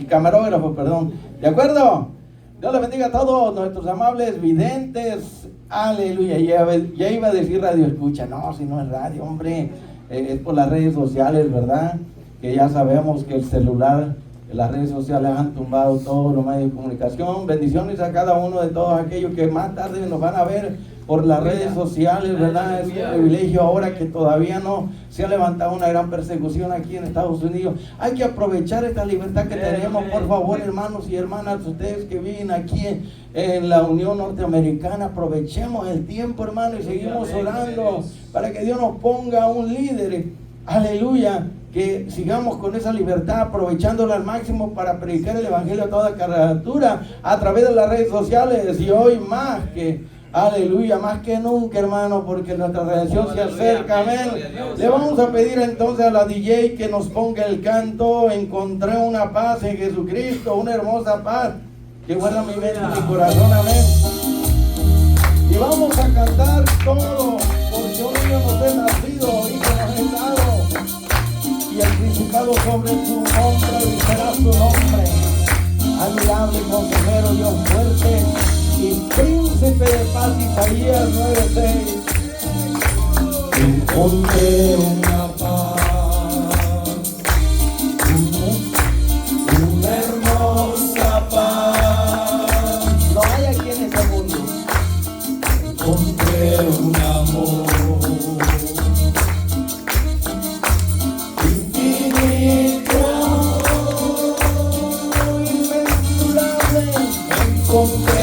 camarógrafo, perdón. ¿De acuerdo? Dios le bendiga a todos nuestros amables videntes. Aleluya. Ya iba a decir radio escucha. No, si no es radio, hombre. Es por las redes sociales, ¿verdad? Que ya sabemos que el celular, las redes sociales han tumbado todos los medios de comunicación. Bendiciones a cada uno de todos aquellos que más tarde nos van a ver por las redes sociales, ¿verdad? Es un privilegio ahora que todavía no se ha levantado una gran persecución aquí en Estados Unidos. Hay que aprovechar esta libertad que tenemos, por favor, hermanos y hermanas, ustedes que viven aquí en la Unión Norteamericana, aprovechemos el tiempo, hermano, y seguimos orando para que Dios nos ponga un líder, aleluya, que sigamos con esa libertad, aprovechándola al máximo para predicar el evangelio a toda criatura a través de las redes sociales. Y hoy más que, aleluya, más que nunca, hermano, porque nuestra redención se acerca, amén. Le vamos a pedir entonces a la DJ que nos ponga el canto Encontré una paz en Jesucristo, una hermosa paz que guarda mi mente y mi corazón, amén. Y vamos a cantar todo, porque un niño nos es nacido, hijo nos es dado, y el principado sobre su nombre y será su nombre. Admirable consejero, Dios fuerte y príncipe de paz. Isaías 9:6. Encontré una paz, una hermosa paz. No hay aquí en este mundo. Encontré un amor infinito, inmensurable. Encontré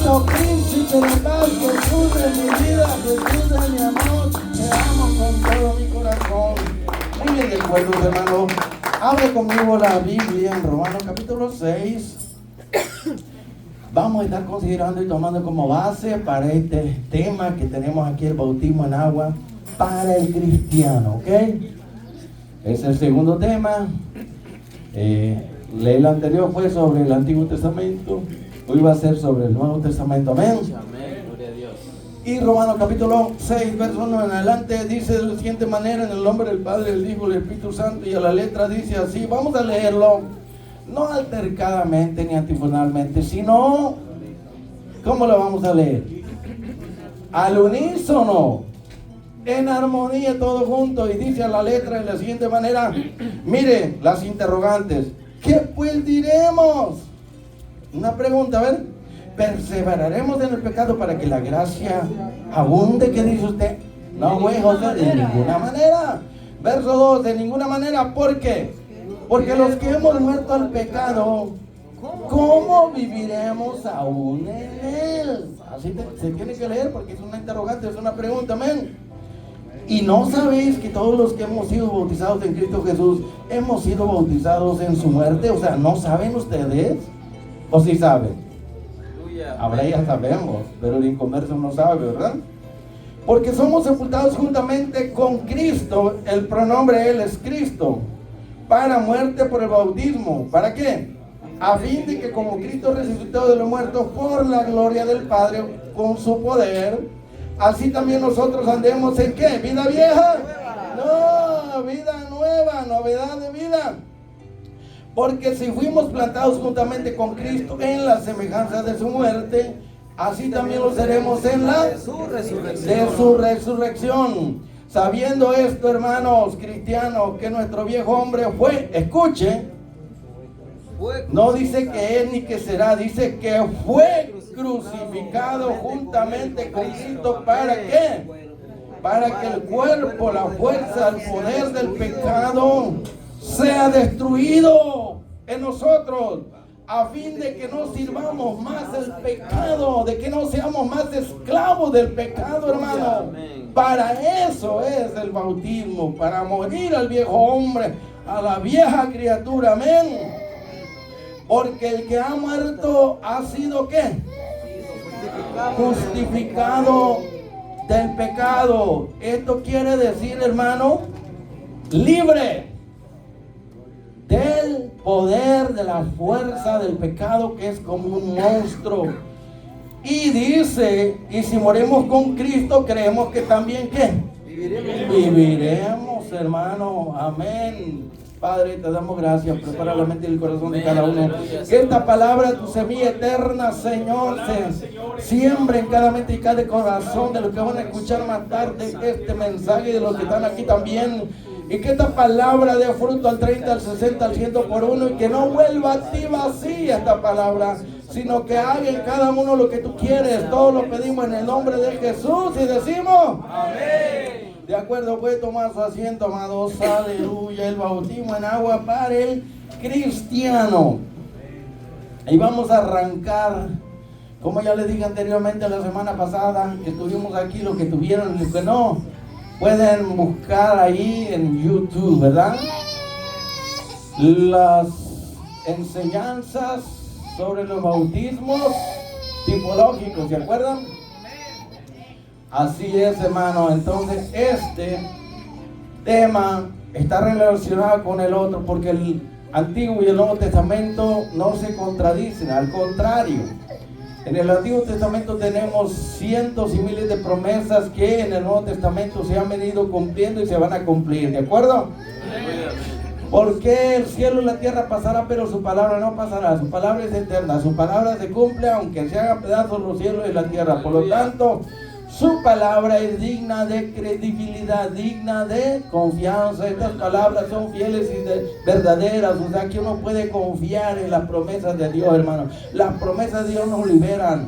Oh príncipe de paz, Jesús de mi vida, Jesús de mi amor, te amo con todo mi corazón. Muy bien, de acuerdo, hermano. Abre conmigo la Biblia en Romanos capítulo 6. Vamos a estar considerando y tomando como base para este tema que tenemos aquí, el bautismo en agua para el cristiano, ¿ok? Es el segundo tema. El anterior fue sobre el Antiguo Testamento. Hoy va a ser sobre el Nuevo Testamento. Amén. Amén. Gloria a Dios. Y Romanos capítulo 6, verso 1 en adelante, dice de la siguiente manera: en el nombre del Padre, del Hijo y del Espíritu Santo. Y a la letra dice así. Vamos a leerlo, no altercadamente ni antifonalmente, sino, ¿cómo lo vamos a leer? Al unísono, en armonía, todos juntos. Y dice a la letra de la siguiente manera. Mire las interrogantes. ¿Qué pues diremos? Una pregunta, a ver. ¿Perseveraremos en el pecado para que la gracia abunde? ¿Qué dice usted? No, güey, José, de ninguna manera. Verso 2, de ninguna manera. ¿Por qué? Porque los que hemos muerto al pecado, ¿cómo viviremos aún en él? Así se tiene que leer, porque es una interrogante, es una pregunta, amén. Y no sabéis que todos los que hemos sido bautizados en Cristo Jesús hemos sido bautizados en su muerte. O sea, ¿no saben ustedes? ¿O sí saben? Ahora ya sabemos, pero el inconverso no sabe, ¿verdad? Porque somos sepultados juntamente con Cristo. El pronombre él es Cristo, para muerte por el bautismo. ¿Para qué? A fin de que como Cristo resucitó de los muertos por la gloria del Padre con su poder, así también nosotros andemos en ¿qué? ¿Vida vieja? No, vida nueva, novedad de vida. Porque si fuimos plantados juntamente con Cristo en la semejanza de su muerte, así también lo seremos en la de su resurrección. Sabiendo esto, hermanos cristianos, que nuestro viejo hombre fue, escuche, no dice que es ni que será, dice que fue crucificado juntamente con Cristo. ¿Para qué? Para que el cuerpo, la fuerza, el poder del pecado sea destruido en nosotros, a fin de que no sirvamos más el pecado, de que no seamos más esclavos del pecado, hermano. Para eso es el bautismo, para morir al viejo hombre, a la vieja criatura, amén. Porque el que ha muerto ha sido ¿qué? Justificado del pecado. Esto quiere decir, hermano, libre del poder, de la fuerza del pecado, que es como un monstruo. Y dice, y si morimos con Cristo, creemos que también ¿qué? Viviremos, hermano, amén. Padre, te damos gracias. Prepara la mente y el corazón de cada uno. Que esta palabra, tu semilla eterna, Señor, se siembre en cada mente y cada corazón de los que van a escuchar más tarde este mensaje y de los que están aquí también. Y que esta palabra dé fruto al 30, al 60, al 100 por uno. Y que no vuelva a ti vacía esta palabra, sino que haga en cada uno lo que tú quieres. Todo lo pedimos en el nombre de Jesús y decimos amén. De acuerdo, puede tomar su asiento, amados. Aleluya. El bautismo en agua para el cristiano. Y vamos a arrancar, como ya les dije anteriormente la semana pasada, que estuvimos aquí, los que tuvieron y los que no, pueden buscar ahí en YouTube, ¿verdad? Las enseñanzas sobre los bautismos tipológicos, ¿se acuerdan? Así es, hermano. Entonces este tema está relacionado con el otro, porque el Antiguo y el Nuevo Testamento no se contradicen, al contrario. En el Antiguo Testamento tenemos cientos y miles de promesas que en el Nuevo Testamento se han venido cumpliendo y se van a cumplir, ¿de acuerdo? Porque el cielo y la tierra pasará, pero su palabra no pasará. Su palabra es eterna, su palabra se cumple aunque se hagan pedazos los cielos y la tierra. Por lo tanto, su palabra es digna de credibilidad, digna de confianza. Estas palabras son fieles y verdaderas. O sea que uno puede confiar en las promesas de Dios, hermano. Las promesas de Dios nos liberan.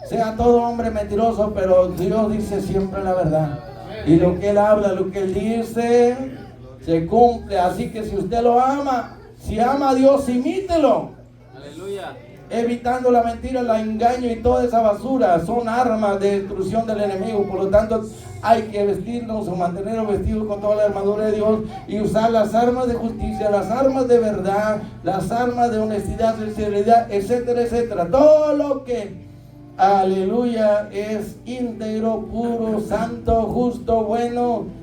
Sea todo hombre mentiroso, pero Dios dice siempre la verdad. Y lo que Él habla, lo que Él dice, se cumple. Así que si usted lo ama, si ama a Dios, imítelo. Evitando la mentira, el engaño y toda esa basura son armas de destrucción del enemigo. Por lo tanto, hay que vestirnos o mantenernos vestidos con toda la armadura de Dios y usar las armas de justicia, las armas de verdad, las armas de honestidad, sinceridad, etcétera, etcétera. Todo lo que, aleluya, es íntegro, puro, santo, justo, bueno.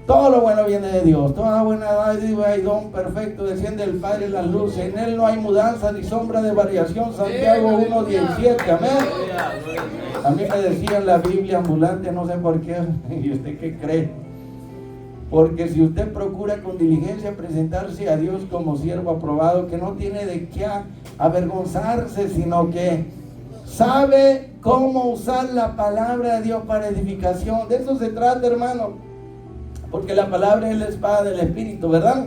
Todo lo bueno viene de Dios. Toda buena dádiva y don perfecto desciende del Padre de las luces. En Él no hay mudanza ni sombra de variación. Santiago 1:17. Amén. A mí me decía en la Biblia ambulante, no sé por qué. ¿Y usted qué cree? Porque si usted procura con diligencia presentarse a Dios como siervo aprobado, que no tiene de qué avergonzarse, sino que sabe cómo usar la palabra de Dios para edificación. De eso se trata, hermano. Porque la palabra es la espada del Espíritu, ¿verdad?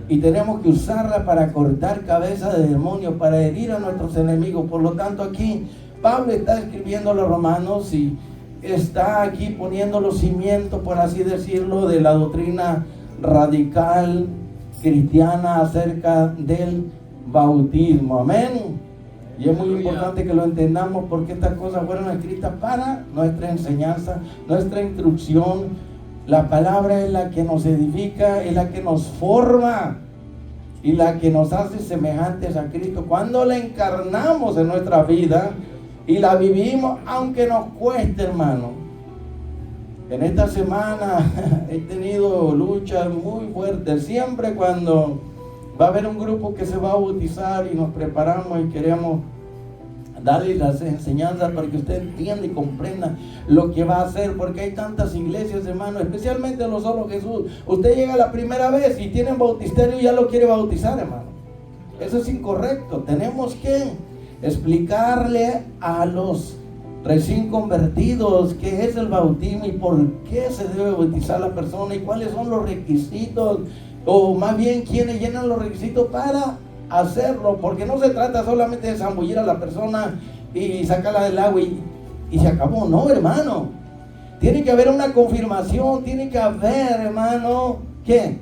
Y tenemos que usarla para cortar cabeza de demonios, para herir a nuestros enemigos. Por lo tanto, aquí Pablo está escribiendo a los romanos y está aquí poniendo los cimientos, por así decirlo, de la doctrina radical cristiana acerca del bautismo. Amén. Y es muy importante que lo entendamos, porque estas cosas fueron escritas para nuestra enseñanza, nuestra instrucción. La palabra es la que nos edifica, es la que nos forma y la que nos hace semejantes a Cristo. Cuando la encarnamos en nuestra vida y la vivimos, aunque nos cueste, hermano. En esta semana he tenido luchas muy fuertes. Siempre cuando va a haber un grupo que se va a bautizar y nos preparamos y queremos darle las enseñanzas para que usted entienda y comprenda lo que va a hacer, porque hay tantas iglesias, hermano, especialmente los Solo Jesús. Usted llega la primera vez y tienen bautisterio y ya lo quiere bautizar, hermano. Eso es incorrecto. Tenemos que explicarle a los recién convertidos qué es el bautismo y por qué se debe bautizar la persona y cuáles son los requisitos, o más bien quiénes llenan los requisitos para hacerlo, porque no se trata solamente de zambullir a la persona y sacarla del agua y se acabó. No, hermano, tiene que haber una confirmación, tiene que haber, hermano, ¿qué?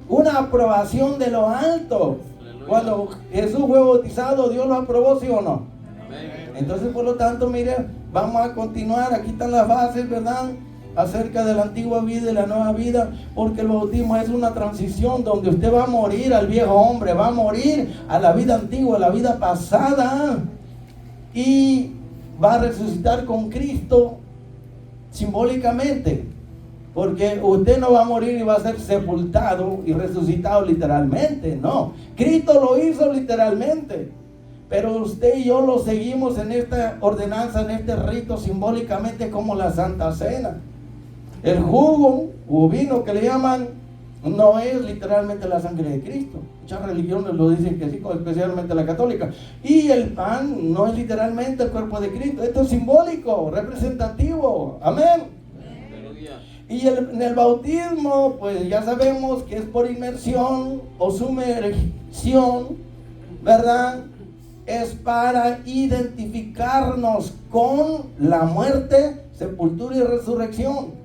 Una aprobación de lo alto. Aleluya. Cuando Jesús fue bautizado, Dios lo aprobó, ¿sí o no? Amén. Entonces, por lo tanto, mire, vamos a continuar. Aquí están las bases, ¿verdad?, acerca de la antigua vida y la nueva vida, porque el bautismo es una transición donde usted va a morir al viejo hombre, va a morir a la vida antigua, a la vida pasada, y va a resucitar con Cristo simbólicamente, porque usted no va a morir y va a ser sepultado y resucitado literalmente, no. Cristo lo hizo literalmente, pero usted y yo lo seguimos en esta ordenanza, en este rito simbólicamente, como la Santa Cena. El jugo o vino que le llaman no es literalmente la sangre de Cristo. Muchas religiones lo dicen que sí, especialmente la católica. Y el pan no es literalmente el cuerpo de Cristo. Esto es simbólico, representativo. Amén. Y en el bautismo, pues ya sabemos que es por inmersión o sumergión, ¿verdad? Es para identificarnos con la muerte, sepultura y resurrección.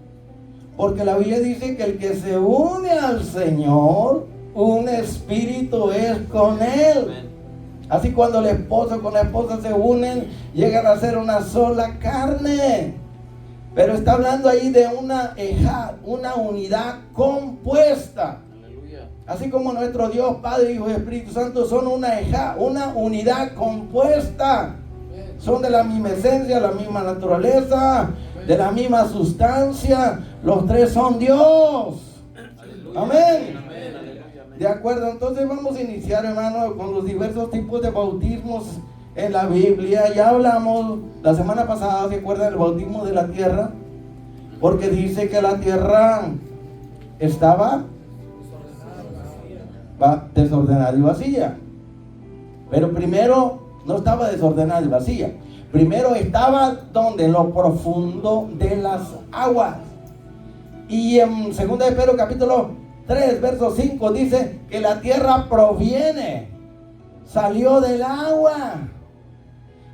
Porque la Biblia dice que el que se une al Señor, un espíritu es con Él. Así cuando el esposo con la esposa se unen, llegan a ser una sola carne. Pero está hablando ahí de una ejad, una unidad compuesta. Aleluya. Así como nuestro Dios, Padre, Hijo y Espíritu Santo son una ejad, una unidad compuesta. Son de la misma esencia, la misma naturaleza, de la misma sustancia. Los tres son Dios. Aleluya. Amén. Amén. De acuerdo, entonces vamos a iniciar, hermano, con los diversos tipos de bautismos en la Biblia. Ya hablamos la semana pasada, ¿se acuerdan? El bautismo de la tierra, porque dice que la tierra estaba desordenada y vacía. Pero primero no estaba desordenada y vacía. Primero estaba donde, en lo profundo de las aguas. Y en 2 de Pedro capítulo 3 verso 5 dice que la tierra proviene, salió del agua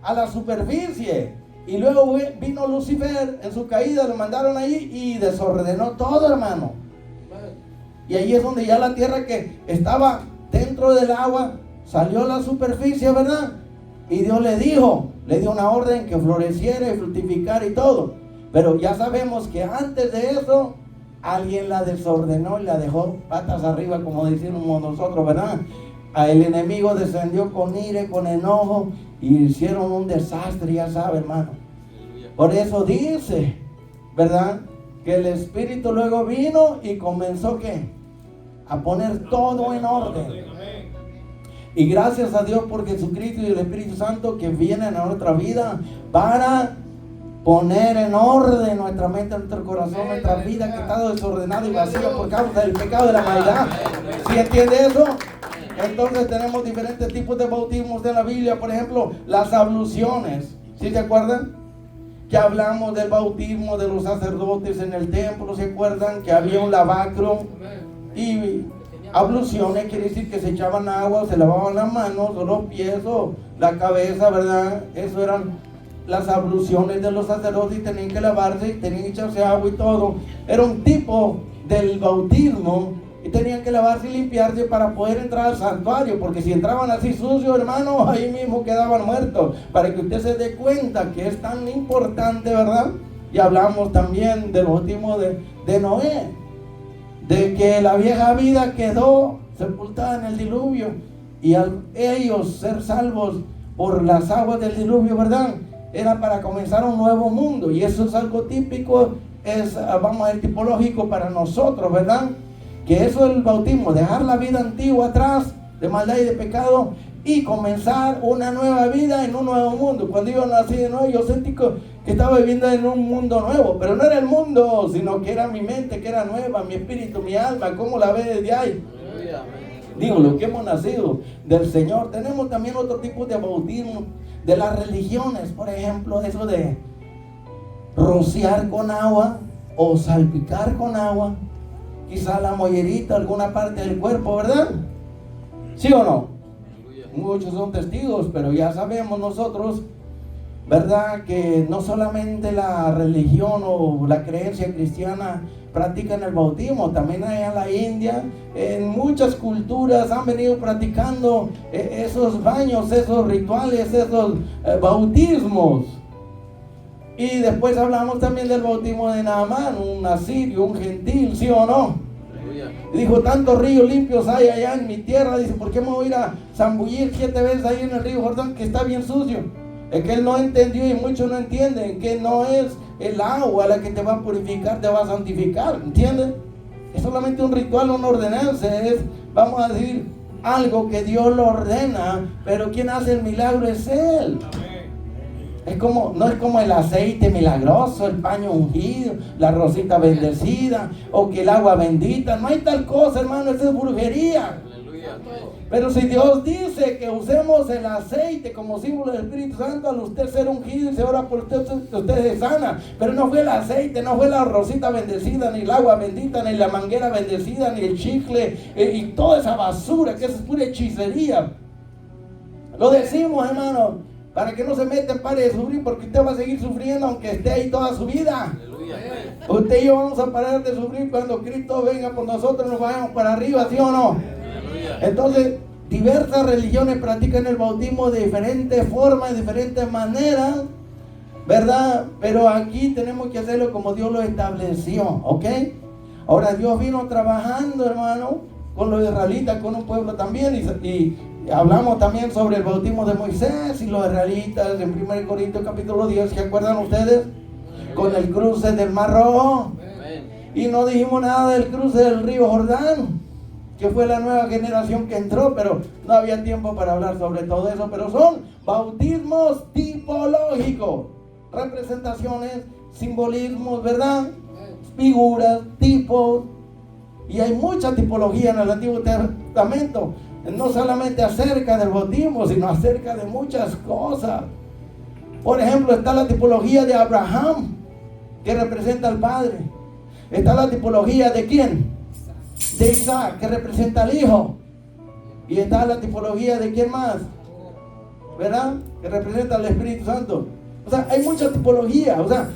a la superficie, y luego vino Lucifer en su caída, lo mandaron ahí y desordenó todo, hermano. Y ahí es donde ya la tierra que estaba dentro del agua salió a la superficie, ¿verdad? Y Dios le dio una orden que floreciera y fructificara y todo. Pero ya sabemos que antes de eso, alguien la desordenó y la dejó patas arriba, como decimos nosotros, ¿verdad? El enemigo descendió con ira y con enojo y hicieron un desastre, ya sabe, hermano. Por eso dice, ¿verdad?, que el Espíritu luego vino y comenzó, ¿qué?, a poner todo en orden. Y gracias a Dios por Jesucristo y el Espíritu Santo que vienen a nuestra vida para poner en orden nuestra mente, nuestro corazón, nuestra vida que está desordenada y vacía por causa del pecado de la maldad. ¿Sí entiende eso? Entonces tenemos diferentes tipos de bautismos de la Biblia. Por ejemplo, las abluciones. ¿Sí se acuerdan? Que hablamos del bautismo de los sacerdotes en el templo. ¿Se acuerdan? Que había un lavacro. Y abluciones quiere decir que se echaban agua, se lavaban las manos o los pies o la cabeza, ¿verdad? Eso eran las abluciones de los sacerdotes y tenían que lavarse y tenían que echarse agua y todo. Era un tipo del bautismo y tenían que lavarse y limpiarse para poder entrar al santuario, porque si entraban así sucios, hermanos, ahí mismo quedaban muertos. Para que usted se dé cuenta que es tan importante, ¿verdad? Y hablamos también del bautismo de Noé, de que la vieja vida quedó sepultada en el diluvio y al ellos ser salvos por las aguas del diluvio, ¿verdad?, era para comenzar un nuevo mundo. Y eso es algo típico, es, vamos a ver, tipológico para nosotros, ¿verdad? Que eso es el bautismo, dejar la vida antigua atrás, de maldad y de pecado, y comenzar una nueva vida en un nuevo mundo. Cuando yo nací de nuevo, yo sentí que estaba viviendo en un mundo nuevo, pero no era el mundo, sino que era mi mente, que era nueva, mi espíritu, mi alma, cómo la ve desde ahí. Digo, lo que hemos nacido del Señor. Tenemos también otro tipo de bautismo de las religiones, por ejemplo, eso de rociar con agua o salpicar con agua, quizá la mollerita, alguna parte del cuerpo, ¿verdad? ¿Sí o no? Muchos son testigos, pero ya sabemos nosotros, ¿verdad?, que no solamente la religión o la creencia cristiana practican el bautismo, también allá en la India, en muchas culturas han venido practicando esos baños, esos rituales, esos bautismos. Y después hablamos también del bautismo de Naamán, un asirio, un gentil, ¿sí o no? Y dijo, tantos ríos limpios hay allá en mi tierra, dice, ¿por qué me voy a ir a zambullir 7 veces ahí en el río Jordán que está bien sucio? Es que él no entendió y muchos no entienden que no es el agua la que te va a purificar, te va a santificar, ¿entiendes? Es solamente un ritual, una ordenanza, es, vamos a decir, algo que Dios lo ordena, pero quien hace el milagro es Él. Es como, no es como el aceite milagroso, el paño ungido, la rosita bendecida, o que el agua bendita. No hay tal cosa, hermano, eso es brujería. Pero si Dios dice que usemos el aceite como símbolo del Espíritu Santo, al usted ser ungido y se ora por usted, usted es sana. Pero no fue el aceite, no fue la rosita bendecida, ni el agua bendita, ni la manguera bendecida, ni el chicle, y toda esa basura, que eso es pura hechicería. Lo decimos, hermano, para que no se meta en pares de sufrir, porque usted va a seguir sufriendo aunque esté ahí toda su vida. Usted y yo vamos a parar de sufrir cuando Cristo venga por nosotros, nos vayamos para arriba, ¿sí o no? Entonces, diversas religiones practican el bautismo de diferentes formas, de diferentes maneras, ¿verdad? Pero aquí tenemos que hacerlo como Dios lo estableció, ¿ok? Ahora Dios vino trabajando, hermano, con los israelitas, con un pueblo también, y hablamos también sobre el bautismo de Moisés y los israelitas en 1 Corintios capítulo 10, ¿se acuerdan ustedes? Con el cruce del Mar Rojo. Y no dijimos nada del cruce del río Jordán, que fue la nueva generación que entró, pero no había tiempo para hablar sobre todo eso. Pero son bautismos tipológicos, representaciones, simbolismos, ¿verdad? Figuras, tipos, y hay mucha tipología en el Antiguo Testamento, no solamente acerca del bautismo, sino acerca de muchas cosas. Por ejemplo, está la tipología de Abraham, que representa al Padre. Está la tipología de ¿quién? De Isaac, que representa al Hijo. Y está la tipología de ¿quién más? ¿Verdad? Que representa al Espíritu Santo. O sea, hay mucha tipología. O sea,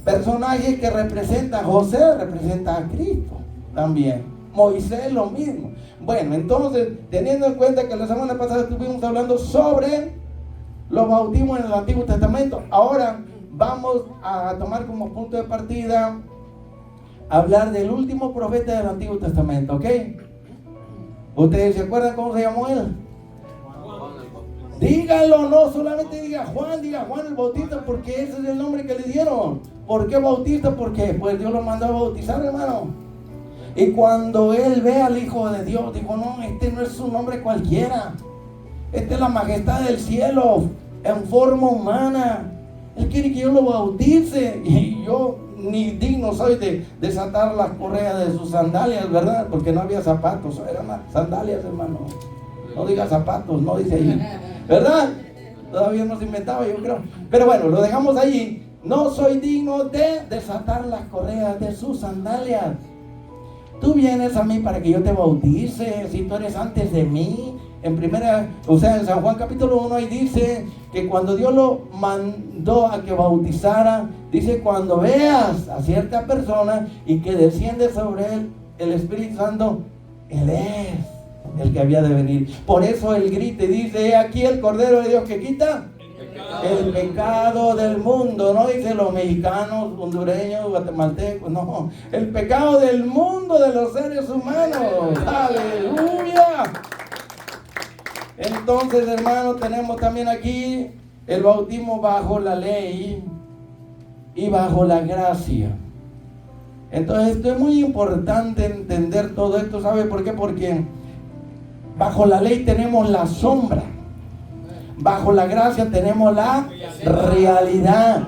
personajes que representan, José representa a Cristo también. Moisés lo mismo. Bueno, entonces, teniendo en cuenta que la semana pasada estuvimos hablando sobre los bautismos en el Antiguo Testamento, ahora vamos a tomar como punto de partida hablar del último profeta del Antiguo Testamento, ¿ok? ¿Ustedes se acuerdan cómo se llamó él? Díganlo, no solamente diga Juan el Bautista, porque ese es el nombre que le dieron. ¿Por qué Bautista? Porque pues Dios lo mandó a bautizar, hermano. Y cuando él ve al Hijo de Dios, dijo, no, este no es un nombre cualquiera. Esta es la majestad del cielo en forma humana. Él quiere que yo lo bautice. Y yo ni digno soy de desatar las correas de sus sandalias, ¿verdad? Porque no había zapatos, eran sandalias, hermano. No diga zapatos, no dice ahí, ¿verdad? Todavía no se inventaba, yo creo. Pero bueno, lo dejamos allí. No soy digno de desatar las correas de sus sandalias. Tú vienes a mí para que yo te bautice, si tú eres antes de mí. En San Juan capítulo 1 ahí dice que cuando Dios lo mandó a que bautizara, dice, cuando veas a cierta persona y que desciende sobre él el Espíritu Santo, él es el que había de venir. Por eso él grita y dice, he aquí el Cordero de Dios que quita el pecado del mundo. No dice los mexicanos, hondureños, guatemaltecos, no, el pecado del mundo, de los seres humanos. ¡Aleluya! Entonces, hermano, tenemos también aquí el bautismo bajo la ley y bajo la gracia. Entonces, esto es muy importante entender todo esto. ¿Sabe por qué? Porque bajo la ley tenemos la sombra, bajo la gracia tenemos la realidad.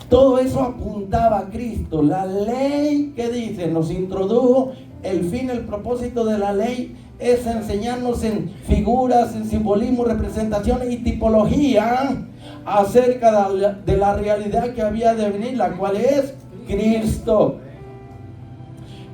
Todo eso apuntaba a Cristo. La ley, ¿qué dice? Nos introdujo el fin, el propósito de la ley es enseñarnos en figuras, en simbolismo, representaciones y tipología acerca de la realidad que había de venir, la cual es Cristo.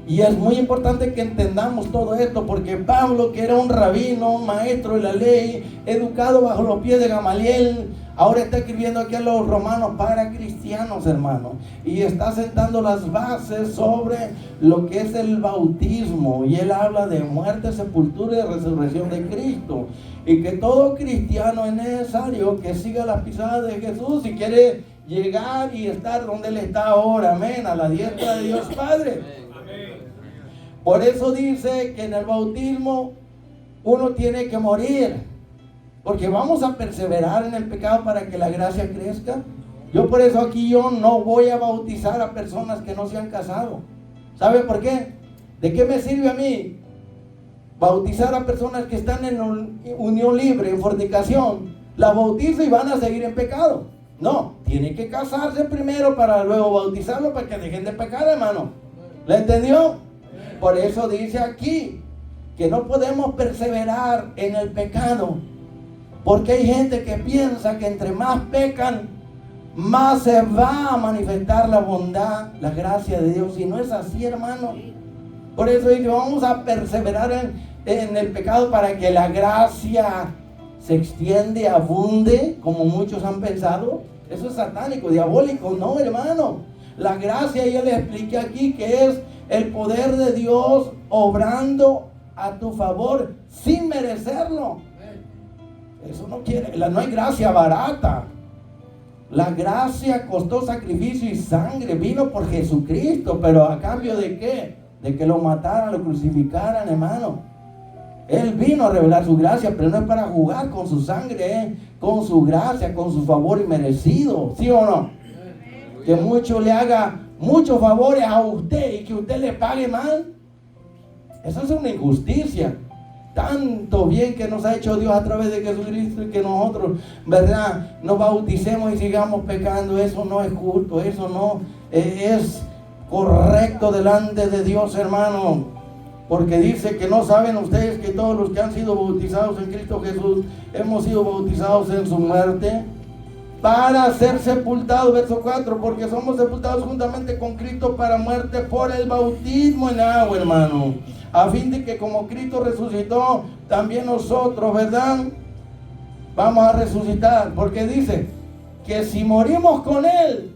Y es muy importante que entendamos todo esto, porque Pablo, que era un rabino, un maestro de la ley, educado bajo los pies de Gamaliel, ahora está escribiendo aquí a los romanos para cristianos, hermanos, y está sentando las bases sobre lo que es el bautismo. Y él habla de muerte, sepultura y resurrección de Cristo, y que todo cristiano es necesario que siga las pisadas de Jesús si quiere llegar y estar donde él está ahora, amén, a la diestra de Dios Padre. Por eso dice que en el bautismo uno tiene que morir, porque vamos a perseverar en el pecado para que la gracia crezca. Yo por eso aquí yo no voy a bautizar a personas que no se han casado. ¿Sabe por qué? ¿De qué me sirve a mí bautizar a personas que están en unión libre, en fornicación? La bautizo y van a seguir en pecado. No, tiene que casarse primero para luego bautizarlo, para que dejen de pecar, hermano. ¿Le entendió? Por eso dice aquí que no podemos perseverar en el pecado, porque hay gente que piensa que entre más pecan, más se va a manifestar la bondad, la gracia de Dios. Y no es así, hermano. Por eso dice, vamos a perseverar en el pecado para que la gracia se extiende, abunde, como muchos han pensado. Eso es satánico, diabólico. No, hermano. La gracia, ya le expliqué aquí, que es el poder de Dios obrando a tu favor sin merecerlo. Eso no hay gracia barata. La gracia costó sacrificio y sangre, vino por Jesucristo, pero ¿a cambio de qué? De que lo mataran, lo crucificaran, hermano. Él vino a revelar su gracia, pero no es para jugar con su sangre, con su gracia, con su favor inmerecido, ¿sí o no? Que mucho le haga muchos favores a usted y que usted le pague mal. Eso es una injusticia. Tanto bien que nos ha hecho Dios a través de Jesucristo, y que nosotros, ¿verdad?, nos bauticemos y sigamos pecando. Eso no es justo, eso no es correcto delante de Dios, hermano. Porque dice que no saben ustedes que todos los que han sido bautizados en Cristo Jesús hemos sido bautizados en su muerte, para ser sepultados, verso 4, porque somos sepultados juntamente con Cristo para muerte por el bautismo en agua, hermano, a fin de que como Cristo resucitó, también nosotros, ¿verdad?, vamos a resucitar. Porque dice que si morimos con Él,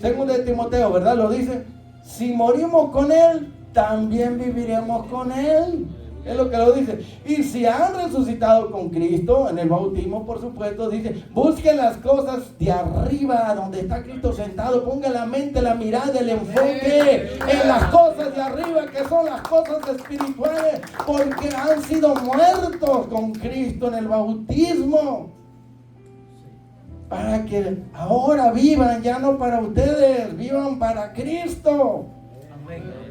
según de Timoteo, ¿verdad?, lo dice, si morimos con Él, también viviremos con Él. Es lo que lo dice. Y si han resucitado con Cristo, en el bautismo, por supuesto, dice, busquen las cosas de arriba, donde está Cristo sentado. Ponga la mente, la mirada, el enfoque en las cosas de arriba, que son las cosas espirituales, porque han sido muertos con Cristo en el bautismo. Para que ahora vivan, ya no para ustedes, vivan para Cristo. Amén.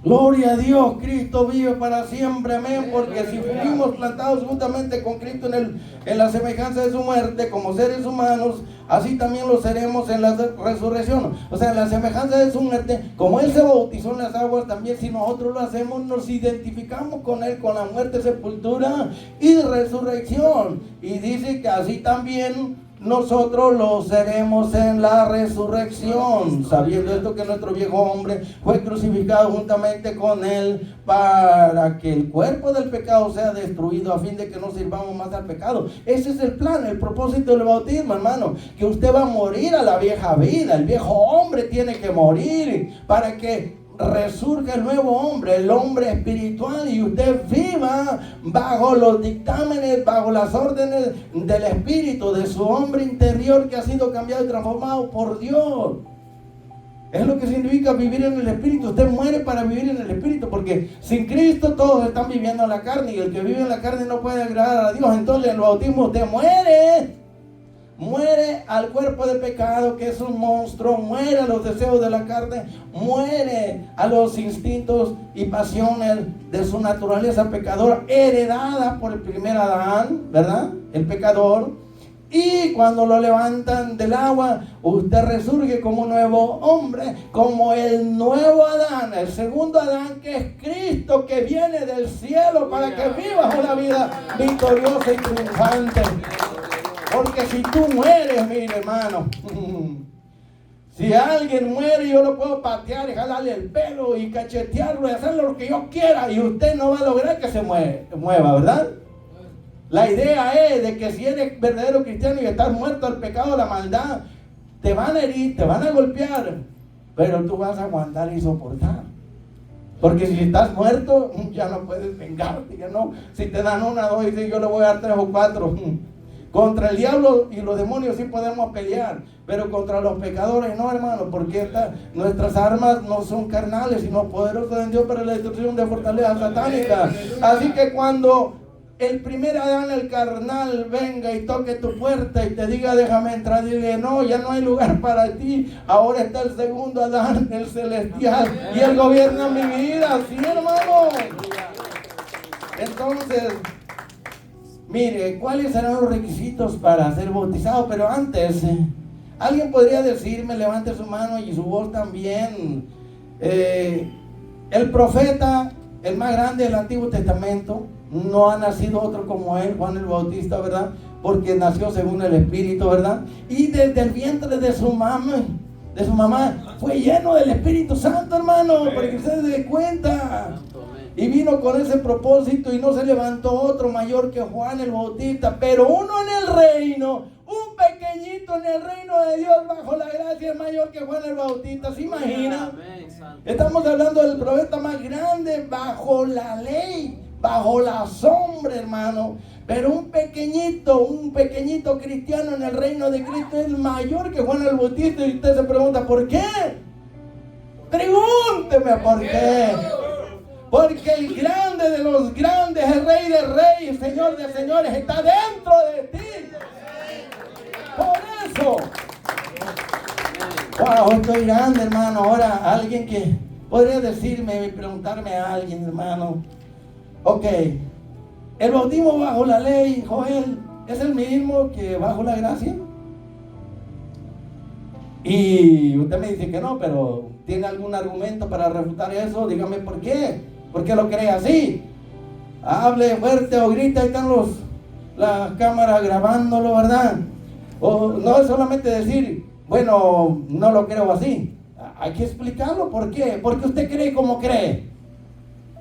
Gloria a Dios, Cristo vive para siempre, amén, porque si fuimos plantados juntamente con Cristo en la semejanza de su muerte como seres humanos, así también lo seremos en la resurrección. O sea, en la semejanza de su muerte, como Él se bautizó en las aguas, también si nosotros lo hacemos, nos identificamos con Él, con la muerte, sepultura y resurrección. Y dice que así también nosotros lo seremos en la resurrección, sabiendo esto, que nuestro viejo hombre fue crucificado juntamente con Él, para que el cuerpo del pecado sea destruido, a fin de que no sirvamos más al pecado. Ese es el plan, el propósito del bautismo, hermano, que usted va a morir a la vieja vida. El viejo hombre tiene que morir para que resurge el nuevo hombre, el hombre espiritual, y usted viva bajo los dictámenes, bajo las órdenes del Espíritu, de su hombre interior que ha sido cambiado y transformado por Dios. Es lo que significa vivir en el Espíritu. Usted muere para vivir en el Espíritu, porque sin Cristo todos están viviendo en la carne, y el que vive en la carne no puede agradar a Dios. Entonces en el bautismo usted muere al cuerpo de pecado, que es un monstruo, muere a los deseos de la carne, muere a los instintos y pasiones de su naturaleza pecadora, heredada por el primer Adán, ¿verdad? El pecador. Y cuando lo levantan del agua, usted resurge como un nuevo hombre, como el nuevo Adán, el segundo Adán, que es Cristo, que viene del cielo para que vivas una vida victoriosa y triunfante. Porque si tú mueres, mire, hermano, si alguien muere, yo lo puedo patear y jalarle el pelo y cachetearlo y hacerle lo que yo quiera, y usted no va a lograr que se mueva, ¿verdad? La idea es de que si eres verdadero cristiano y estás muerto al pecado, a la maldad, te van a herir, te van a golpear, pero tú vas a aguantar y soportar. Porque si estás muerto, ya no puedes vengarte, ya no. Si te dan una, dos, y yo le voy a dar 3 o 4. Contra el diablo y los demonios sí podemos pelear, pero contra los pecadores no, hermano, porque nuestras armas no son carnales, sino poderosas en Dios para la destrucción de fortalezas satánicas. Así que cuando el primer Adán, el carnal, venga y toque tu puerta y te diga déjame entrar, dile no, ya no hay lugar para ti. Ahora está el segundo Adán, el celestial, y él gobierna mi vida, ¿sí, hermano? Entonces, mire, ¿cuáles serán los requisitos para ser bautizado? Pero antes, alguien podría decirme, levante su mano y su voz también. El profeta, el más grande del Antiguo Testamento, no ha nacido otro como él, Juan el Bautista, ¿verdad? Porque nació según el Espíritu, ¿verdad? Y desde el vientre de su mamá, fue lleno del Espíritu Santo, hermano, para que ustedes se den cuenta. Y vino con ese propósito, y no se levantó otro mayor que Juan el Bautista, pero uno en el reino, un pequeñito en el reino de Dios bajo la gracia es mayor que Juan el Bautista. ¿Se imagina? Estamos hablando del profeta más grande bajo la ley, bajo la sombra, hermano. Pero un pequeñito cristiano en el reino de Cristo es mayor que Juan el Bautista. Y usted se pregunta, ¿por qué? Pregúnteme por qué. Porque el grande de los grandes, el Rey de Reyes, Señor de Señores, está dentro de ti. Por eso. Wow, estoy grande, hermano. Ahora, alguien que podría decirme y preguntarme a alguien, hermano. Ok, el bautismo bajo la ley, Joel, ¿es el mismo que bajo la gracia? Y usted me dice que no, pero ¿tiene algún argumento para refutar eso? Dígame por qué. ¿Por qué lo cree así? Hable fuerte o grita, ahí están las cámaras grabándolo, ¿verdad? O no es solamente decir, bueno, no lo creo así. Hay que explicarlo, ¿por qué? Porque usted cree como cree.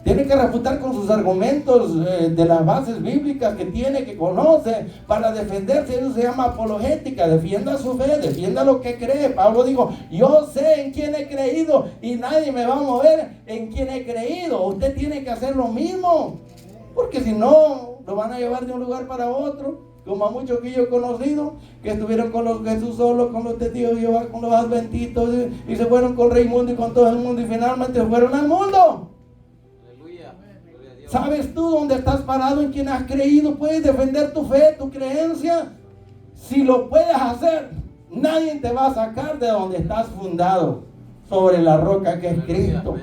Tiene que refutar con sus argumentos de las bases bíblicas que tiene, que conoce, para defenderse. Eso se llama apologética. Defienda su fe, defienda lo que cree. Pablo dijo, yo sé en quién he creído y nadie me va a mover en quién he creído. Usted tiene que hacer lo mismo, porque si no, lo van a llevar de un lugar para otro. Como a muchos que yo he conocido, que estuvieron con los Jesús solo, con los testigos de Jehová, con los adventistas, y se fueron con Raimundo y con todo el mundo, y finalmente se fueron al mundo. ¿Sabes tú dónde estás parado, en quién has creído? Puedes defender tu fe, tu creencia. Si lo puedes hacer, nadie te va a sacar de donde estás fundado, sobre la roca que es Cristo.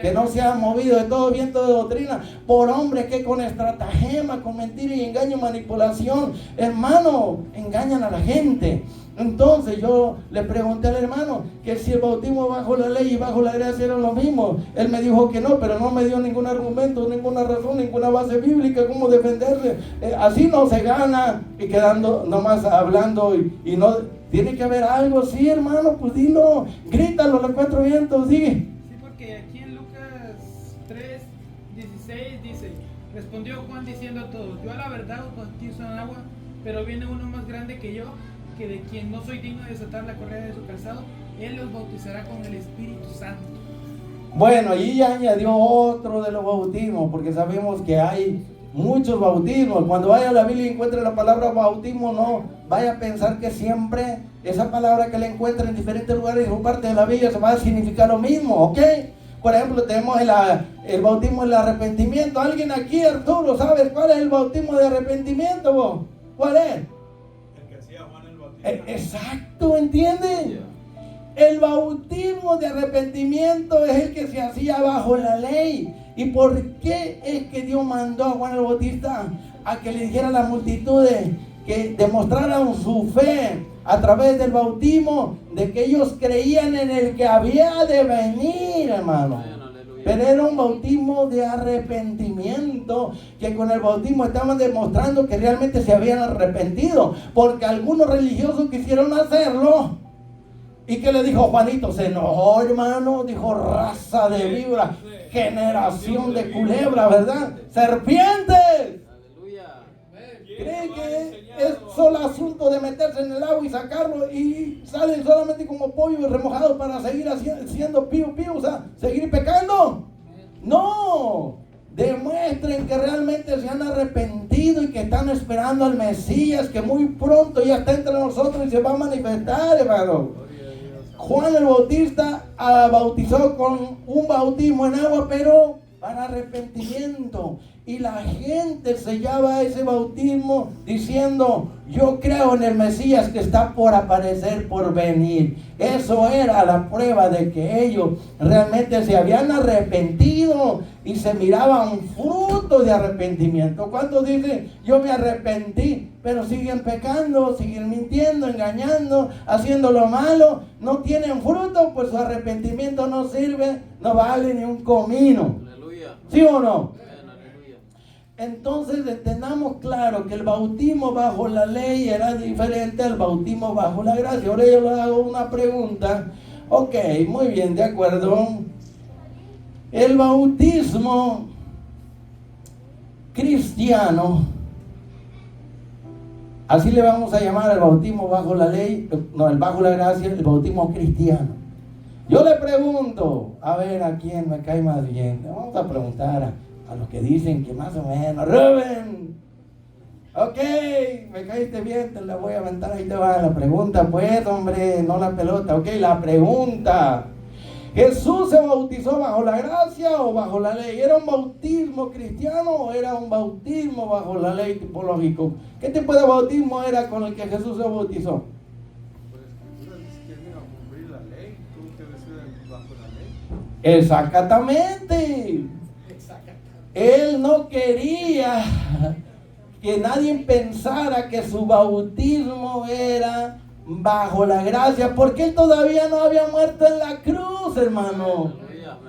Que no se ha movido de todo viento de doctrina por hombres que con estratagema, con mentira y engaño, manipulación, hermano, engañan a la gente. Entonces yo le pregunté al hermano que si el bautismo bajo la ley y bajo la gracia eran lo mismo. Él me dijo que no, pero no me dio ningún argumento, ninguna razón, ninguna base bíblica, cómo defenderse. Así no se gana, y quedando nomás hablando y no. Tiene que haber algo, sí, hermano, pues dilo, grítalo a los cuatro vientos, sí. Sí, porque aquí en Lucas 3:16 dice, respondió Juan diciendo a todos, yo a la verdad os bautizo en agua, pero viene uno más grande que yo, que de quien no soy digno de desatar la correa de su calzado, él los bautizará con el Espíritu Santo. Bueno, allí ya añadió otro de los bautismos, porque sabemos que hay muchos bautismos. Cuando vaya a la Biblia y encuentre la palabra bautismo, no vaya a pensar que siempre esa palabra que le encuentra en diferentes lugares o partes de la Biblia se va a significar lo mismo, ¿ok? Por ejemplo, tenemos el bautismo del arrepentimiento. ¿Alguien aquí, Arturo, sabes cuál es el bautismo de arrepentimiento, vos? ¿Cuál es? El que hacía Juan el Bautista. Exacto, ¿entiendes? El bautismo de arrepentimiento es el que se hacía bajo la ley. ¿Y por qué es que Dios mandó a Juan el Bautista a que le dijera a las multitudes que demostraran su fe a través del bautismo, de que ellos creían en el que había de venir, hermano? Pero era un bautismo de arrepentimiento, que con el bautismo estaban demostrando que realmente se habían arrepentido, porque algunos religiosos quisieron hacerlo. ¿Y qué le dijo Juanito? Se enojó, hermano, dijo, raza de víbora, generación de culebra, ¿verdad? ¡Serpientes! ¿Creen que es solo asunto de meterse en el agua y sacarlo y salen solamente como pollo remojado para seguir siendo pío, o sea, seguir pecando? No, demuestren que realmente se han arrepentido y que están esperando al Mesías, que muy pronto ya está entre nosotros y se va a manifestar, hermano. Juan el Bautista bautizó con un bautismo en agua, pero para arrepentimiento. Y la gente sellaba ese bautismo diciendo, yo creo en el Mesías que está por aparecer, por venir. Eso era la prueba de que ellos realmente se habían arrepentido y se miraba un fruto de arrepentimiento. ¿Cuántos dicen, yo me arrepentí, pero siguen pecando, siguen mintiendo, engañando, haciendo lo malo? No tienen fruto, pues su arrepentimiento no sirve, no vale ni un comino. Aleluya. ¿Sí o no? Aleluya. Entonces entendamos claro que el bautismo bajo la ley era diferente al bautismo bajo la gracia. Ahora yo le hago una pregunta. Ok, muy bien, de acuerdo. El bautismo cristiano, así le vamos a llamar al bautismo bajo la ley, no, el bajo la gracia, el bautismo cristiano. Yo le pregunto, a ver a quién me cae más bien. Le vamos a preguntar a los que dicen que más o menos. Rubén, ok, me caíste bien, te la voy a aventar, ahí te va la pregunta, pues, hombre, no la pelota. Ok, la pregunta: ¿Jesús se bautizó bajo la gracia o bajo la ley? ¿Era un bautismo cristiano o era un bautismo bajo la ley tipológico? ¿Qué tipo de bautismo era con el que Jesús se bautizó? Exactamente. Él no quería que nadie pensara que su bautismo era bajo la gracia, porque él todavía no había muerto en la cruz, hermano.